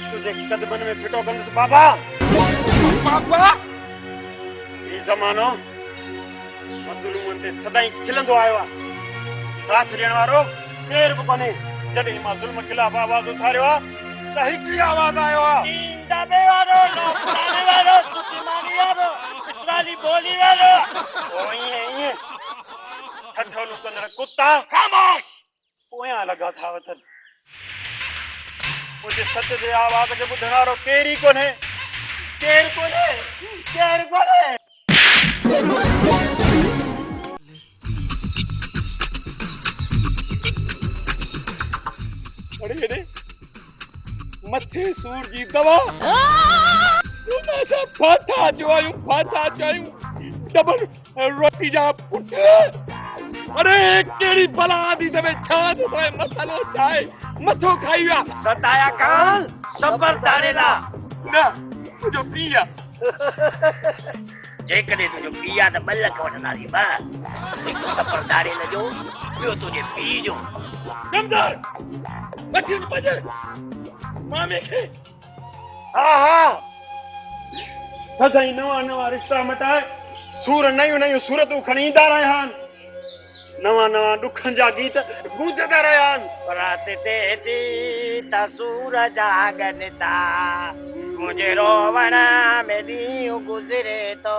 L: तुंहिंजे कदमनि में फिटो कंदुसि बाबा
D: बाबा
L: ही ज़मानो मज़लूमनि ते सदाईं खिलंदो आयो आहे साथ ॾियण वारो केर बि कोन्हे जॾहिं मां ज़ुल्म खिलाफ़ आवाज़ उथारियो आहे त हिकु ई आवाज़ आयो आहे
C: डाबे वारो नौकराने वारो सुतिमानी वारो इसराइली बोली वारो
L: ओ ईअं ठठोलू कंदड़ कुत्ता ख़ामोश पोयां लॻा था वठनि मुंहिंजे सच जे आवाज़ खे ॿुधण वारो केरु ई कोन्हे
D: अरे हेॾे मथे सूर जी दवा असां फाथा जो आहियूं डबल रोटी जा पुट अरे कहिड़ी भला आदि तवे छा थो थिए मसालो चाहे मथो खाई विया
C: सताया कान सबर धाड़ेला
D: न तुंहिंजो पीउ आहे
C: जेकॾहिं तुंहिंजो पीउ आहे त 2 लख वठंदासीं हिकु सफ़र धाड़ेल जो ॿियो तुंहिंजे पीउ जो
D: कमदार वठी वञ मामे खे
L: हा सदाईं नवां रिश्ता मटाए सूर नयूं सूरतूं खणी ईंदा रहिया आहिनि नवां ॾुखनि जा गीत गूंजंदा रहिया आहिनि
C: रात ते थी त सूरज आगन था मुझे रोवण में ॾींहुं गुज़रे थो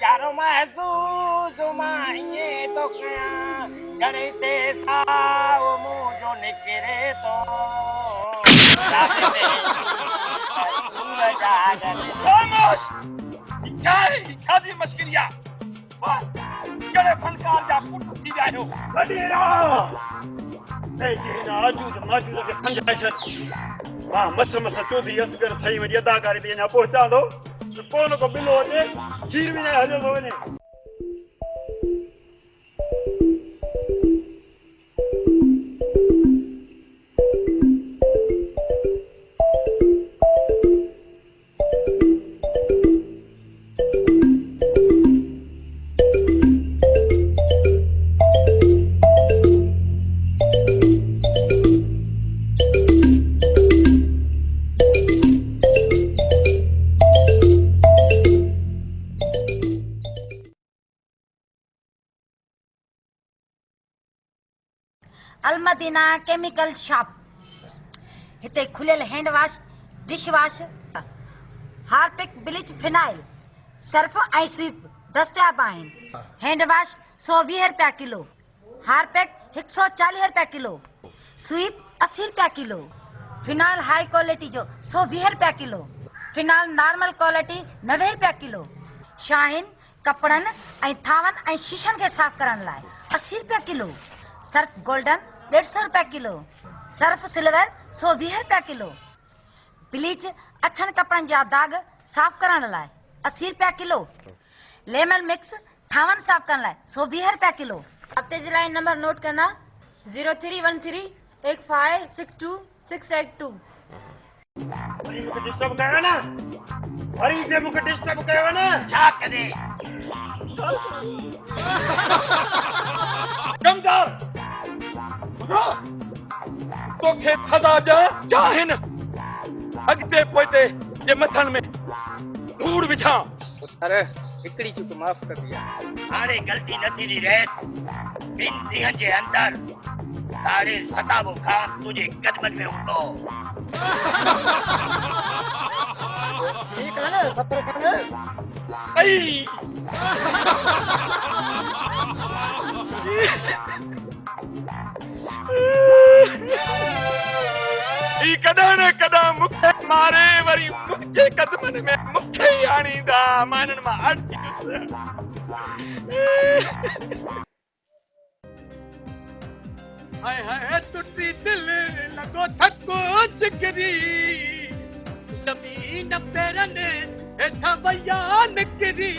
C: यारो महसूस मां ईअं थो कयां जॾहिं ते साओ मुंहुं जो निकिरे थो रात ते सूरज आगन
D: खामोश इच्छा जी मश्किरी आहे कहिड़े फनकार जा पुट थी विया आहियो
L: वॾेरा पंहिंजे हिन आजूज माजूज खे सम्झाए छॾ मां मस चौधरी असगर ठही वञी अदाकारी ते अञा पहुचां थो कोन को बिलो अचे खीर बि न हलियो थो वञे
K: अलमदीना केमिकल शॉप। हिते खुलियल hand wash, dish wash, Harpic, bleach, phenyl, Surf ऐं स्वीप दस्तियाब आहिनि। हैंड वॉश 120 रुपया किलो, हार्पिक 140 रुपया किलो, स्वीप 80 रुपया किलो, फिनाइल हाई क्वालिटी जो 120 रुपया किलो, फिनाइल नॉर्मल क्वालिटी 90 रुपया किलो, शाहीन कपड़नि ऐं थावनि ऐं शीशनि खे साफ़ करण लाइ 80 रुपया किलो, सर्फ गोल्डन 150 रुपया किलो, सर्फ सिल्वर 120 रुपया किलो, ब्लीच अछनि कपड़नि जा दाग साफ़ करण लाइ 80 रुपया किलो, लेमन मिक्स थावनि साफ़ करण लाइ 120 रुपया किलो।
E: हफ्ते जे लाइ नंबर नोट करना 03138562
L: वरी मूंखे डिस्टर्ब कयो ना, वरी जे मूंखे डिस्टर्ब कयो ना।
C: छा करे
D: कमदार ॿुधो, तोखे सज़ा ॾियां चाहिनि, अॻिते पोइते जे मथनि में धूड़ विझां।
F: अरे हिकिड़ी चुक माफ़ कर दिया।
C: हाणे ग़लती न थींदी रहे। 2 ॾींहंनि जे अंदर तारे सताबो खां तुंहिंजे कदमनि में हूंदो।
F: ठीक है ना सफर करने।
D: आई ई कॾहिं न कॾहिं मूंखे मारे वरी मुंहिंजे कदमनि में मूंखे ई आणींदा, मां इन्हनि मां अटकी वियुसि।
A: हाय हाय टूटी दिल लगो थको जिगरी, ज़मीन पेरनि हेठां वया निकिरी,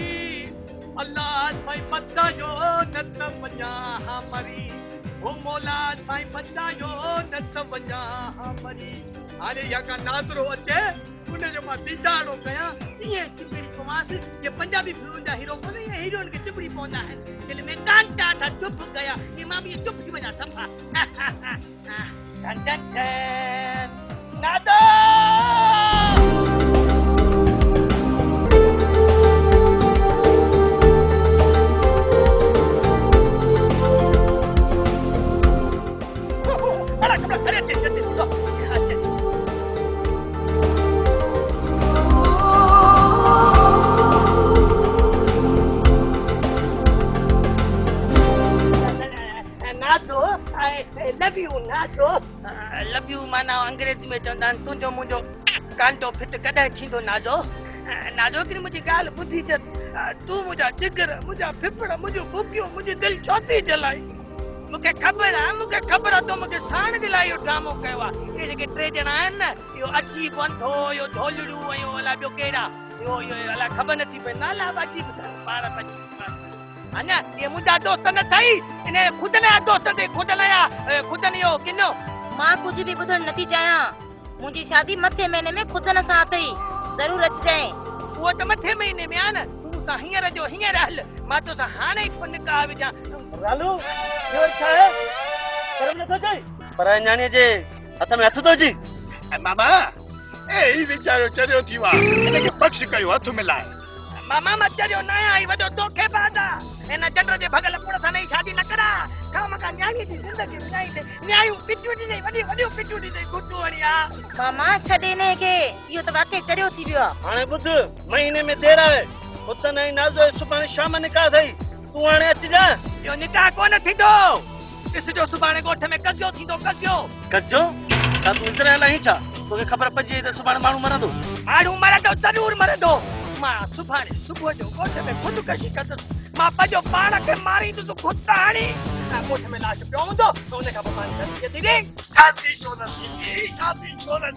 A: अल्लाह साईं बचायो न त वञा मरी, ओ मौला साईं बचायो न त वञा मरी। हाणे या का नादरो अचे उनजो मां दीदारो कयां, ईअं चिपड़ी पवांसि। ये पंजाबी फिल्म जा हीरो कोन्हे, ये हीरोइन खे चिपड़ी पवंदा आहिनि। दिलि में कांटा था चुप गया, ये मां बि चुप थी वञा सफ़ा।
C: टन टन टन नादो लव यू माना अंग्रेजी में चवंदा आहिनि तुंहिंजो मुंहिंजो कांटो फिट कॾहिं थींदो नाज़ो। नाज़ो हिकिड़ी मुंहिंजी ॻाल्हि ॿुधी अच, तूं मुंहिंजा जिगर, मुंहिंजा फिफड़, मुंहिंजूं बुकियूं, मुंहिंजी दिलि छो थी जलाई। मूंखे ख़बर आहे तो मूंखे साण जे लाइ इहो ड्रामो कयो आहे। इहे जेके 3 ॼणा आहिनि न, इहो अची बंधो, इहो ढोलड़ियूं ऐं इहो अलाए ॿियो कहिड़ा, इहो अलाए ख़बर नथी पए नाला बाजी ॿार अञा ये मुंहिंजा दोस्त न अथई, इन ख़ुदि नया दोस्त ते ख़ुदि इहो किनो।
E: मां कुछ भी ॿुधण नथी चाहियां। मुंहिंजी शादी मथे महीने में ख़ुदि सां अथई, ज़रूर अचिजांइ।
C: उहो त मथे महीने में आहे न, तूं सां हींअर जो हींअर हल, मां तोसां हाणे ई निकाह विझां।
L: रालू इहो छा आहे? शर्म नथो अचे? पर न्याणीअ जे हथ में हथ थो अची।
G: मामा ए ही वीचारो चरियो थी वा, इनखे बख़्श कयो हथ मिलाए।
C: मामा मां चरियो न आहियां, ही वॾो धोखेबाज़ आहे। हिन चंड जे भॻल पुड़ सां नई शादी न करा, खामखा न्याणीअ जी ज़िंदगी विञाईंदे, न्यायूं पिचूं ॾिनई, वॾियूं पिचूं ॾिनई, गुटू हणिया।
E: मामा छॾे हिन खे, इहो त वाकई चरियो थी वियो आहे।
L: हाणे ॿुध, महीने में देर आहे, हुतन ऐं नाज़ो सुभाणे शाम निकाह अथई, तूं हाणे अचिजां।
C: इहो निकाह कोन थींदो, ॾिसजो सुभाणे ॻोठ में कसियो थींदो।
L: कजो छा तूं इज़राइल आहीं छा? तोखे ख़बर पइजी वई त सुभाणे माण्हू मरंदो?
C: माण्हू मरंदो, ज़रूर मरंदो। मां सुभाणे सुबुह जो ॻोठ में ख़ुदकुशी कंदुसि। मां पंहिंजो पाण खे मारींदुसि ख़ुदि हाणे। ॻोठ में लाश पियो हूंदो त उन खां पोइ मां दीदी
G: शादी छो न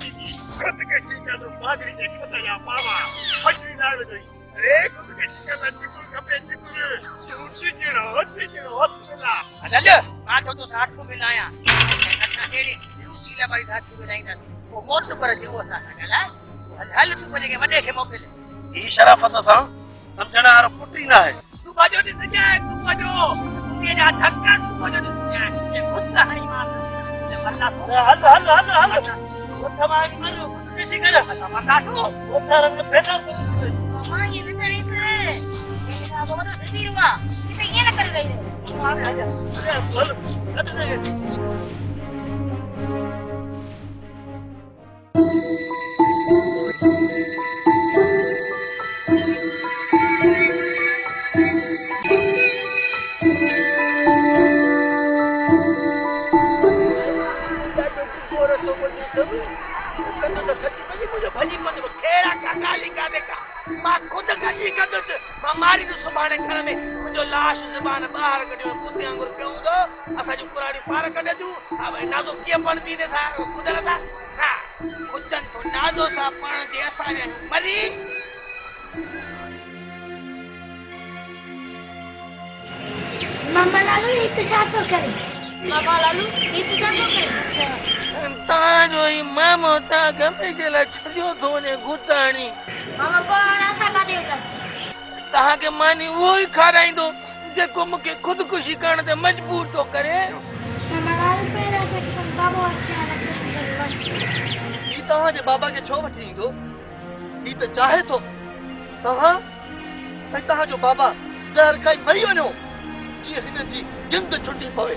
G: थींदी? ख़ुदकुशी कंदो मादरी जे ख़ुदि जा पावा फसी न विझई। अरे ख़ुदकुशी कंदा जिकुर खपे, जिकुर हथ मिला।
C: हल मां तो साथ को मिलाया अच्छा हेड़ी रूसी ले भाई साथ को नहीं ना वो मौत पर जो असा हल हल तू बोले के वडे के मोकले
L: ई शराफत सां समझण वारो पुटी ना है।
C: तू बाजो ॾिस जाए, तू बाजो के जा धक्का, तू बाजो ॾिस जाए, ये खुद ना हरी मार हल वो तमाम मारो किसी कर मता तू वो रंग पैदा
E: मामा ये बेचारी से मेरा सागो वॾो सिधी हुआ किथे ईअं न करे वई
C: मां खुद गजी कंदुसि मां मारी तो सुभाणे घर में मुंहिंजो लाश ज़बान ॿाहिरि कढियो कुते वांगुरु पियो हूंदो असांजूं कुराड़ियूं पार कढे तूं हा भई नाज़ो कीअं पण थी नथा कुदरता हा कुतनि तो नाज़ो सां पण जे असां मरी
E: मामा लालू ये तो छा करे मामा लालू ये तो छा करे
C: तव्हांजो ई मामो तव्हां गमे जे लाइ छॾियो थो वञे घुताणी
E: मामा कोण असां काॾे वञा
C: तव्हांखे मानी उहो ई खाराईंदो जेको मूंखे ख़ुदकुशी करण ते मजबूर थो करे
E: मामा लालू पहिरियों से बाबो अच्छा
B: ही तव्हांजे बाबा खे छो वठी ईंदो ही त चाहे थो तव्हां ऐं तव्हांजो बाबा ज़हर खाई मरी वञो जीअं हिननि जी जिंद छुटी पवे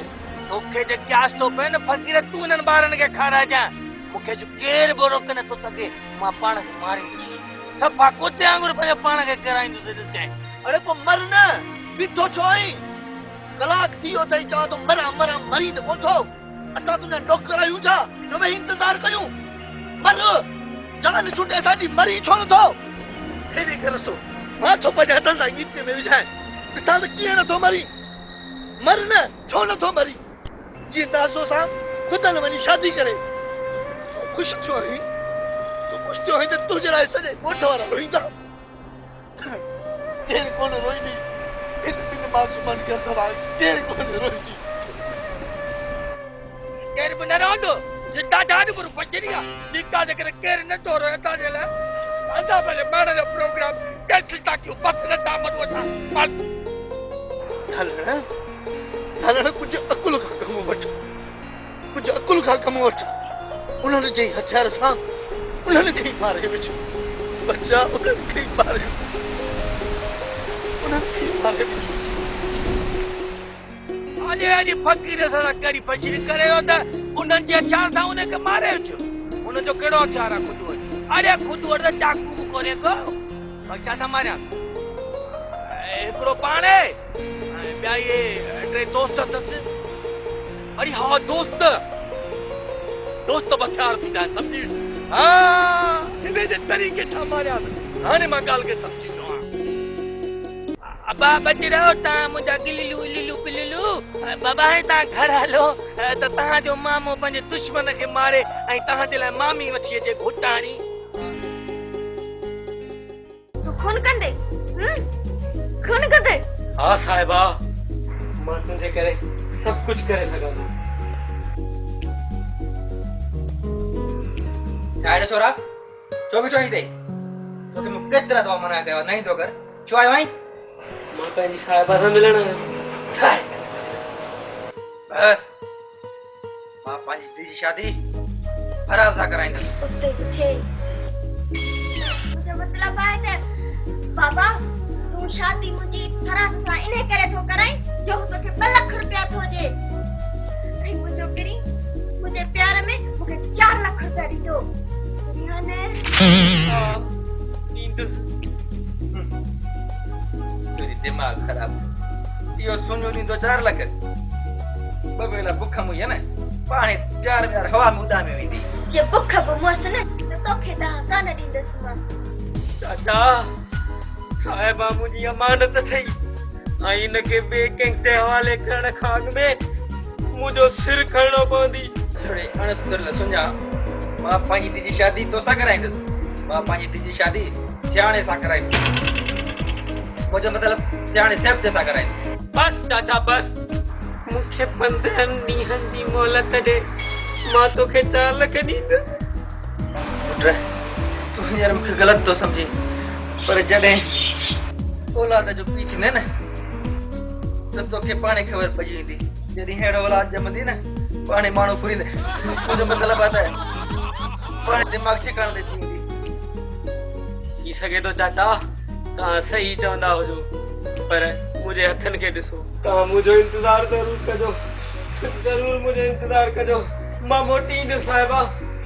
C: तोखे जे क्यास थो पए न फ़क़ीर तूं हिननि ॿारनि खे खाराइजां मूंखे जो केरु बि रोके नथो सघे मां पाण खे मारींदुसि सफ़ा कुते वांगुरु पंहिंजे पाण खे किराईंदुसि चए
B: अरे पोइ मर न बीठो छो आहीं कलाक थी वियो अथई चवां थो मरां मरां मरी त कोन थो असां तुंहिंजा नौकर आहियूं छा जो भई इंतज़ारु कयूं मर जान छुटे असांजी मरी छो नथो हेॾे करे सो मां थो पंहिंजे हथनि सां ॻीचे में विझाए ॾिसां त कीअं नथो मरी मर न छो नथो मरी जीअं नाज़ो सां ख़ुदि वञी शादी करे ख़ुशि थियो आहीं तूं ख़ुशि थियो आहीं त तुंहिंजे लाइ सॼे ॻोठ वारा रोईंदा केरु कोन रोईंदी इन मासूमनि खे असर आहे केरु कोन रोईंदी
C: केरु बि न रहंदो ज़िंदा जान गुरु बचरिया निका जे करे केरु नथो रहे तव्हांजे लाइ असां पंहिंजे ॿार जो प्रोग्राम कैंसिल था कयूं बस न था मनो असां
B: हलण कुझु अकुल खां कमु वठु कुझु अकुल खां कमु वठु उन्हनि जे हथियार सां उन्हनि खे ई मारे विझो बच्चा उन्हनि खे ई मारे उन्हनि खे ई मारे विझो
C: अॼु फ़क़ीर सां कड़ी पछड़ी करे वियो त उन्हनि जे हथियार सां उनखे मारे विझो उनजो कहिड़ो हथियार आहे ख़ुदि वटि अरे ख़ुदि वटि त चाकू बि कोन्हे को छा था मारियां हिकिड़ो पाण आहे ॿिया इहे टे दोस्त अथसि अरे हा दोस्त दोस्त बि हथियार थींदा आहिनि सम्झी हा हिन जे तरीक़े सां मारिया हाणे मां ॻाल्हि खे सम्झी वियो आहियां अबा बची रहो तव्हां मुंहिंजा गिलिलू इलिलू पिलिलू बाबा हाणे तव्हां घर हलो त तव्हांजो मामो पंहिंजे दुश्मन खे मारे ऐं तव्हांजे लाइ मामी वठी अचे घुटाणी
E: तू खून कंदे खून कंदे
A: हा साहिबा मां तुंहिंजे करे सभु कुझु करे सघां थो
F: छाड़े छोरा छो बि चोई अथई तोखे मूं केतिरा दफ़ा मना कयो नहीं थो कर छो आयो आहीं
A: मां पंहिंजी साहिबा सां मिलण आयो
F: बस मां पंहिंजी धीअ जी शादी फराज़ सां कराईंदुसि
E: उते थे मुझे मतलब आहे त बाबा तू शादी मुंहिंजी फराज़ सां इन करे थो कराई जो तोखे 2 लाख रुपया थो ॾे ऐं मुंहिंजो किरी मुंहिंजे प्यार में मूंखे 4 लाख रुपया ॾींदो हाणे
F: तुंहिंजी दिमाग़ ख़राब इहो सुञो ॾींदो 4 लाख 2 वेला बुख मुई है न पाणी प्यार हवा में उॾामे वेंदी
E: जे बुख बि मुअसि न त तोखे तव्हां कान ॾींदसि मां
A: चाचा साहिबा मुंहिंजी अमानत अथई ऐं हिनखे ॿिए कंहिं ते हवाले करण खां अॻु में मुंहिंजो सिर खणणो पवंदी
F: थोरे अणसुर सुञा मां पंहिंजी धीअ जी शादी तोसां कराईंदुसि मां पंहिंजी धीअ जी शादी सियाणे सां कराईंदुसि मुंहिंजो मतिलबु सियाणे सेब ते सां कराईंदुसि
A: बस चाचा बस मूंखे 15 ॾींहंनि जी मोहलत ॾे मां तोखे 4 लाख ॾींदुसि
F: पुट तूं हींअर मूंखे ग़लति थो सम्झी पर जॾहिं औलाद जो पी थींदे न त तोखे पाणे ख़बर पइजी वेंदी जॾहिं अहिड़ो औलाद ॼमंदी न पाणे माण्हू फुरींदे मुंहिंजो मतिलबु आहे त पाणे दिमाग़ ठिकाणे ते थी वेंदी
A: थी सघे थो चाचा तव्हां सही चवंदा हुजो
F: पर मुझे हथन के ॾिसो तव्हां मुंहिंजो इंतज़ार ज़रूर कजो ज़रूर मुंहिंजो इंतज़ार कजो मां मोटी ईंदुसि साहिबा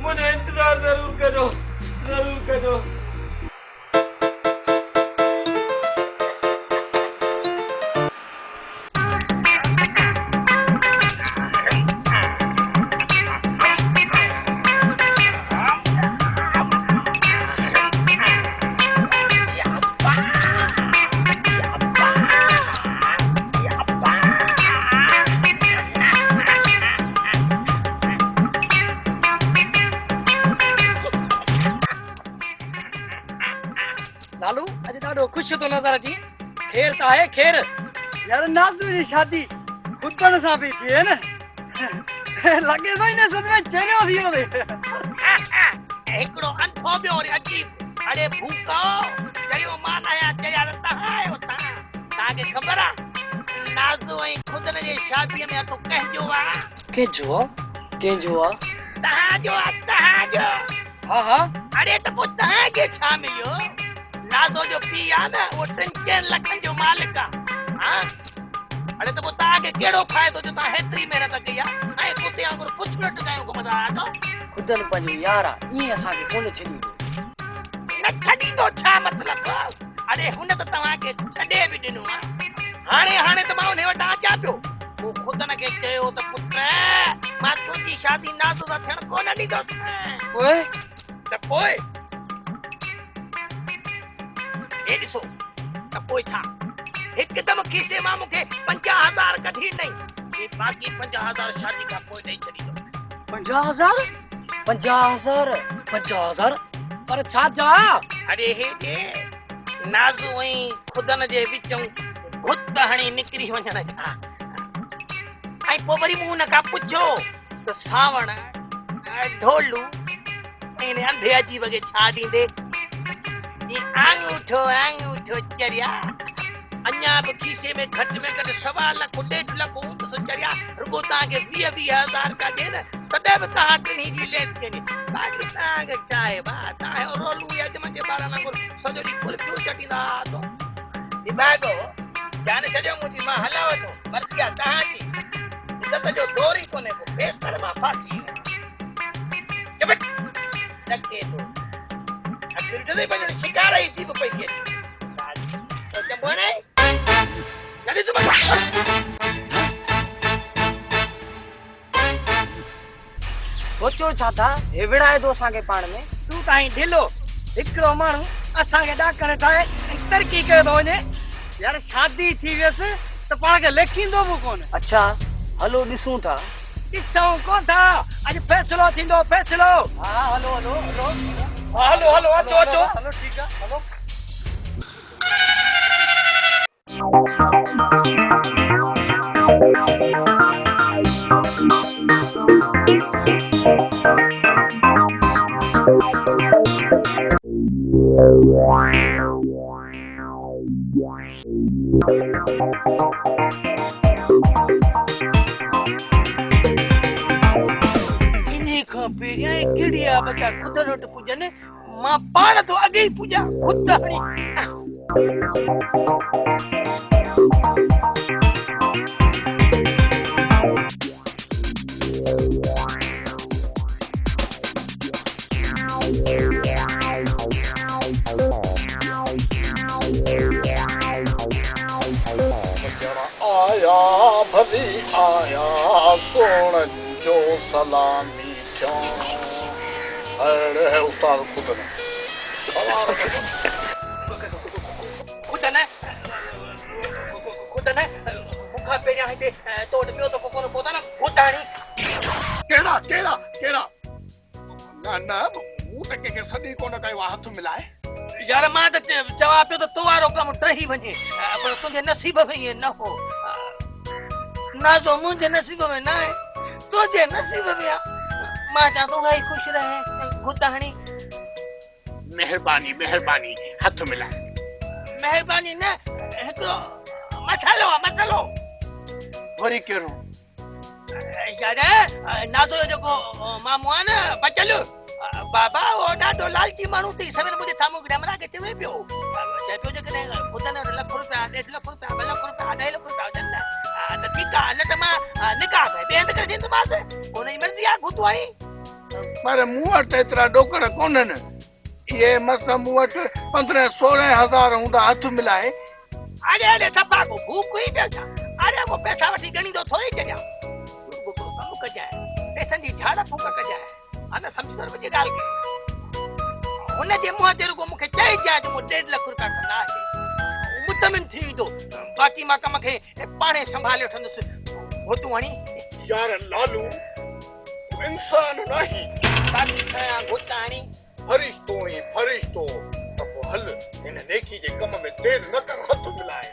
F: मुंहिंजो इंतज़ार ज़रूर कजो ज़रूर कजो
C: लालू अॼु ॾाढो ख़ुशि थो नज़र अची खेर त आहे खेर
A: यार नाज़ू जी शादी खुदन सां पई थिए न लॻे थो इन सद में चरियो थी वञे
C: हिकिड़ो अंधो ॿियो वरी अजीब अड़े भूको चरियो मां न आहियां चरिया त तव्हां आहियो तव्हांखे ख़बर आहे नाज़ू ऐं खुदन जे शादीअ में हथो कंहिंजो आहे
J: कंहिंजो आहे
C: तव्हांजो
A: हा
C: अड़े त पोइ तव्हांखे छा मिलियो नाज़ो जो पीउ आहे न उहो 3-4 लखनि जो मालिक आहे हा अड़े त पोइ तव्हांखे कहिड़ो फ़ाइदो जो तव्हां हेतिरी महिनत कई आहे ऐं कुते वांगुरु पुछड़ो टकायूं घुमंदा आहियो
J: खुदन पंहिंजो यार आहे ईअं असांखे कोन छॾींदो
C: न छॾींदो छा मतिलबु अड़े हुन त तव्हांखे छॾे बि ॾिनो आहे हाणे त मां हुन वटां अचां पियो मूं खुदन खे चयो त पुट मां तुंहिंजी शादी नाज़ो सां थियण कोन ॾींदुसि त पोइ हे ॾिसो त पोइ छा हिकदमि खीसे मां मूंखे 50,000 कढी ॾेई बाक़ी 50,000 शादी खां पोइ ॾेई छॾींदो
J: 50,000
C: पर छा जा अरे हे नाज़ू ऐं खुदन जे विचों घुत हणी निकिरी वञण जा ऐं पोइ वरी मूं हुन खां पुछो त सावण ढोलू ऐं अंधे अजी वगे छा ॾींदे आंगूठो चरिया अञा बि खीसे में घटि में घटि 1.25 लख 1.5 लख हूंदुसि चरिया रुगो तव्हांखे 20,000 का ॾे न तॾहिं बि तव्हां टिनी जी लेत कजे बाक़ी तव्हांखे छा आहे भाउ तव्हां रोलू यजमान जे ॿारनि वांगुरु सॼो ॾींहुं कुल्फियूं चटींदा तो दिमाग़ो जाने छॾियो मुंहिंजी मां हलाव थो मर्ज़ी आहे तव्हांजी इज़त जो दौर ई कोन्हे को बेस्तर मां फासी डके थो अखिर पंहिंजो शिकार ई थी पई खे चंबो न जॾहिं सुबह
J: सोचो छा था हे विड़ाए दो असांखे पाण में
C: तूं ताईं ढिलो हिकिड़ो माण्हू असांखे ॾाकण ठाहे तरक़ी करे थो वञे
A: यार शादी थी वियसि त पाण खे लेखींदो बि कोन
J: अच्छा हलो ॾिसूं था
C: ॾिसूं कोन था अॼु फ़ैसिलो थींदो फ़ैसिलो
J: हा हलो
C: अचो
A: ठीकु आहे हलो
C: इन्हीं खां पहिरियां कहिड़ी आहे बचा खुदन वटि पुॼनि मां पाण तो अॻे ई पुॼां खुद
B: आया भली आया सोन जो सलामी क्या अरे उस्ताद खुदन
C: बुखा पहिरियां हिते तो वटि ॿियो त को कोन पहुता न खुदाणी
B: केड़ा केड़ा केड़ा ना ना मूं त कंहिंखे सॾी कोन कयो आहे हथ मिलाए
C: यार मां त चवां पियो त तो वारो कमु टही वञे पर तुंहिंजे नसीब में ईअं न हो ना तो मुंहिंजे नसीब में न आहे तुंहिंजे नसीब में आहे मां चां तो भाई ख़ुशि रहे खुदाणी
B: मेहरबानी मेहरबानी हथ मिलाए
C: मेहरबानी न हिकिड़ो मसालो आहे मसालो
B: वरी कहिड़ो
C: यार नादो जो जेको मामू आहे न बचल बाबा वो ॾाढो लालची माण्हू अथई सवेल मुंहिंजे साम्हूं ग्रामरा खे चवे पियो जेकॾहिं ख़ुदा ने ₹1 रुपया 1.5 लख रुपया 2 लख रुपया 2.5 लख रुपया हुजनि न त ठीकु आहे न त मां निकाह करे ॿिए हंधि करे ॾींदोमांसि हुन जी मर्ज़ी आहे घुतवाणी
G: पर मूं वटि एतिरा ॾोकड़ कोन्हनि इहे मस मूं वटि 15-16 हज़ार हूंदा हथ मिलाए
C: अरे सफ़ा को भूख ई पियो छा अरे वो पैसा वठी गणींदो थोरी चॼा कमु कजाए पैसनि जी झाड़ फूक कजाए अञा सम्झंदड़ मुंहिंजी ॻाल्हि खे हुनजे मुंहं ते रुॻो मूंखे चइजाए त मूं 1.5 लख रुपया खणा आहे मुतमिन थी वेंदो बाक़ी मां कम खे पाणे संभाले वठंदुसि घोटू हणी
G: यार लालू इंसान नहीं
C: बाक़ी खयां घोटा हणी
G: फरिश्तो त पोइ हल हिन नेकी जे कम में देर न कर हथ मिलाए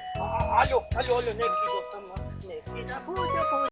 C: हलो नेकी जो कमु नेकी ना पूजो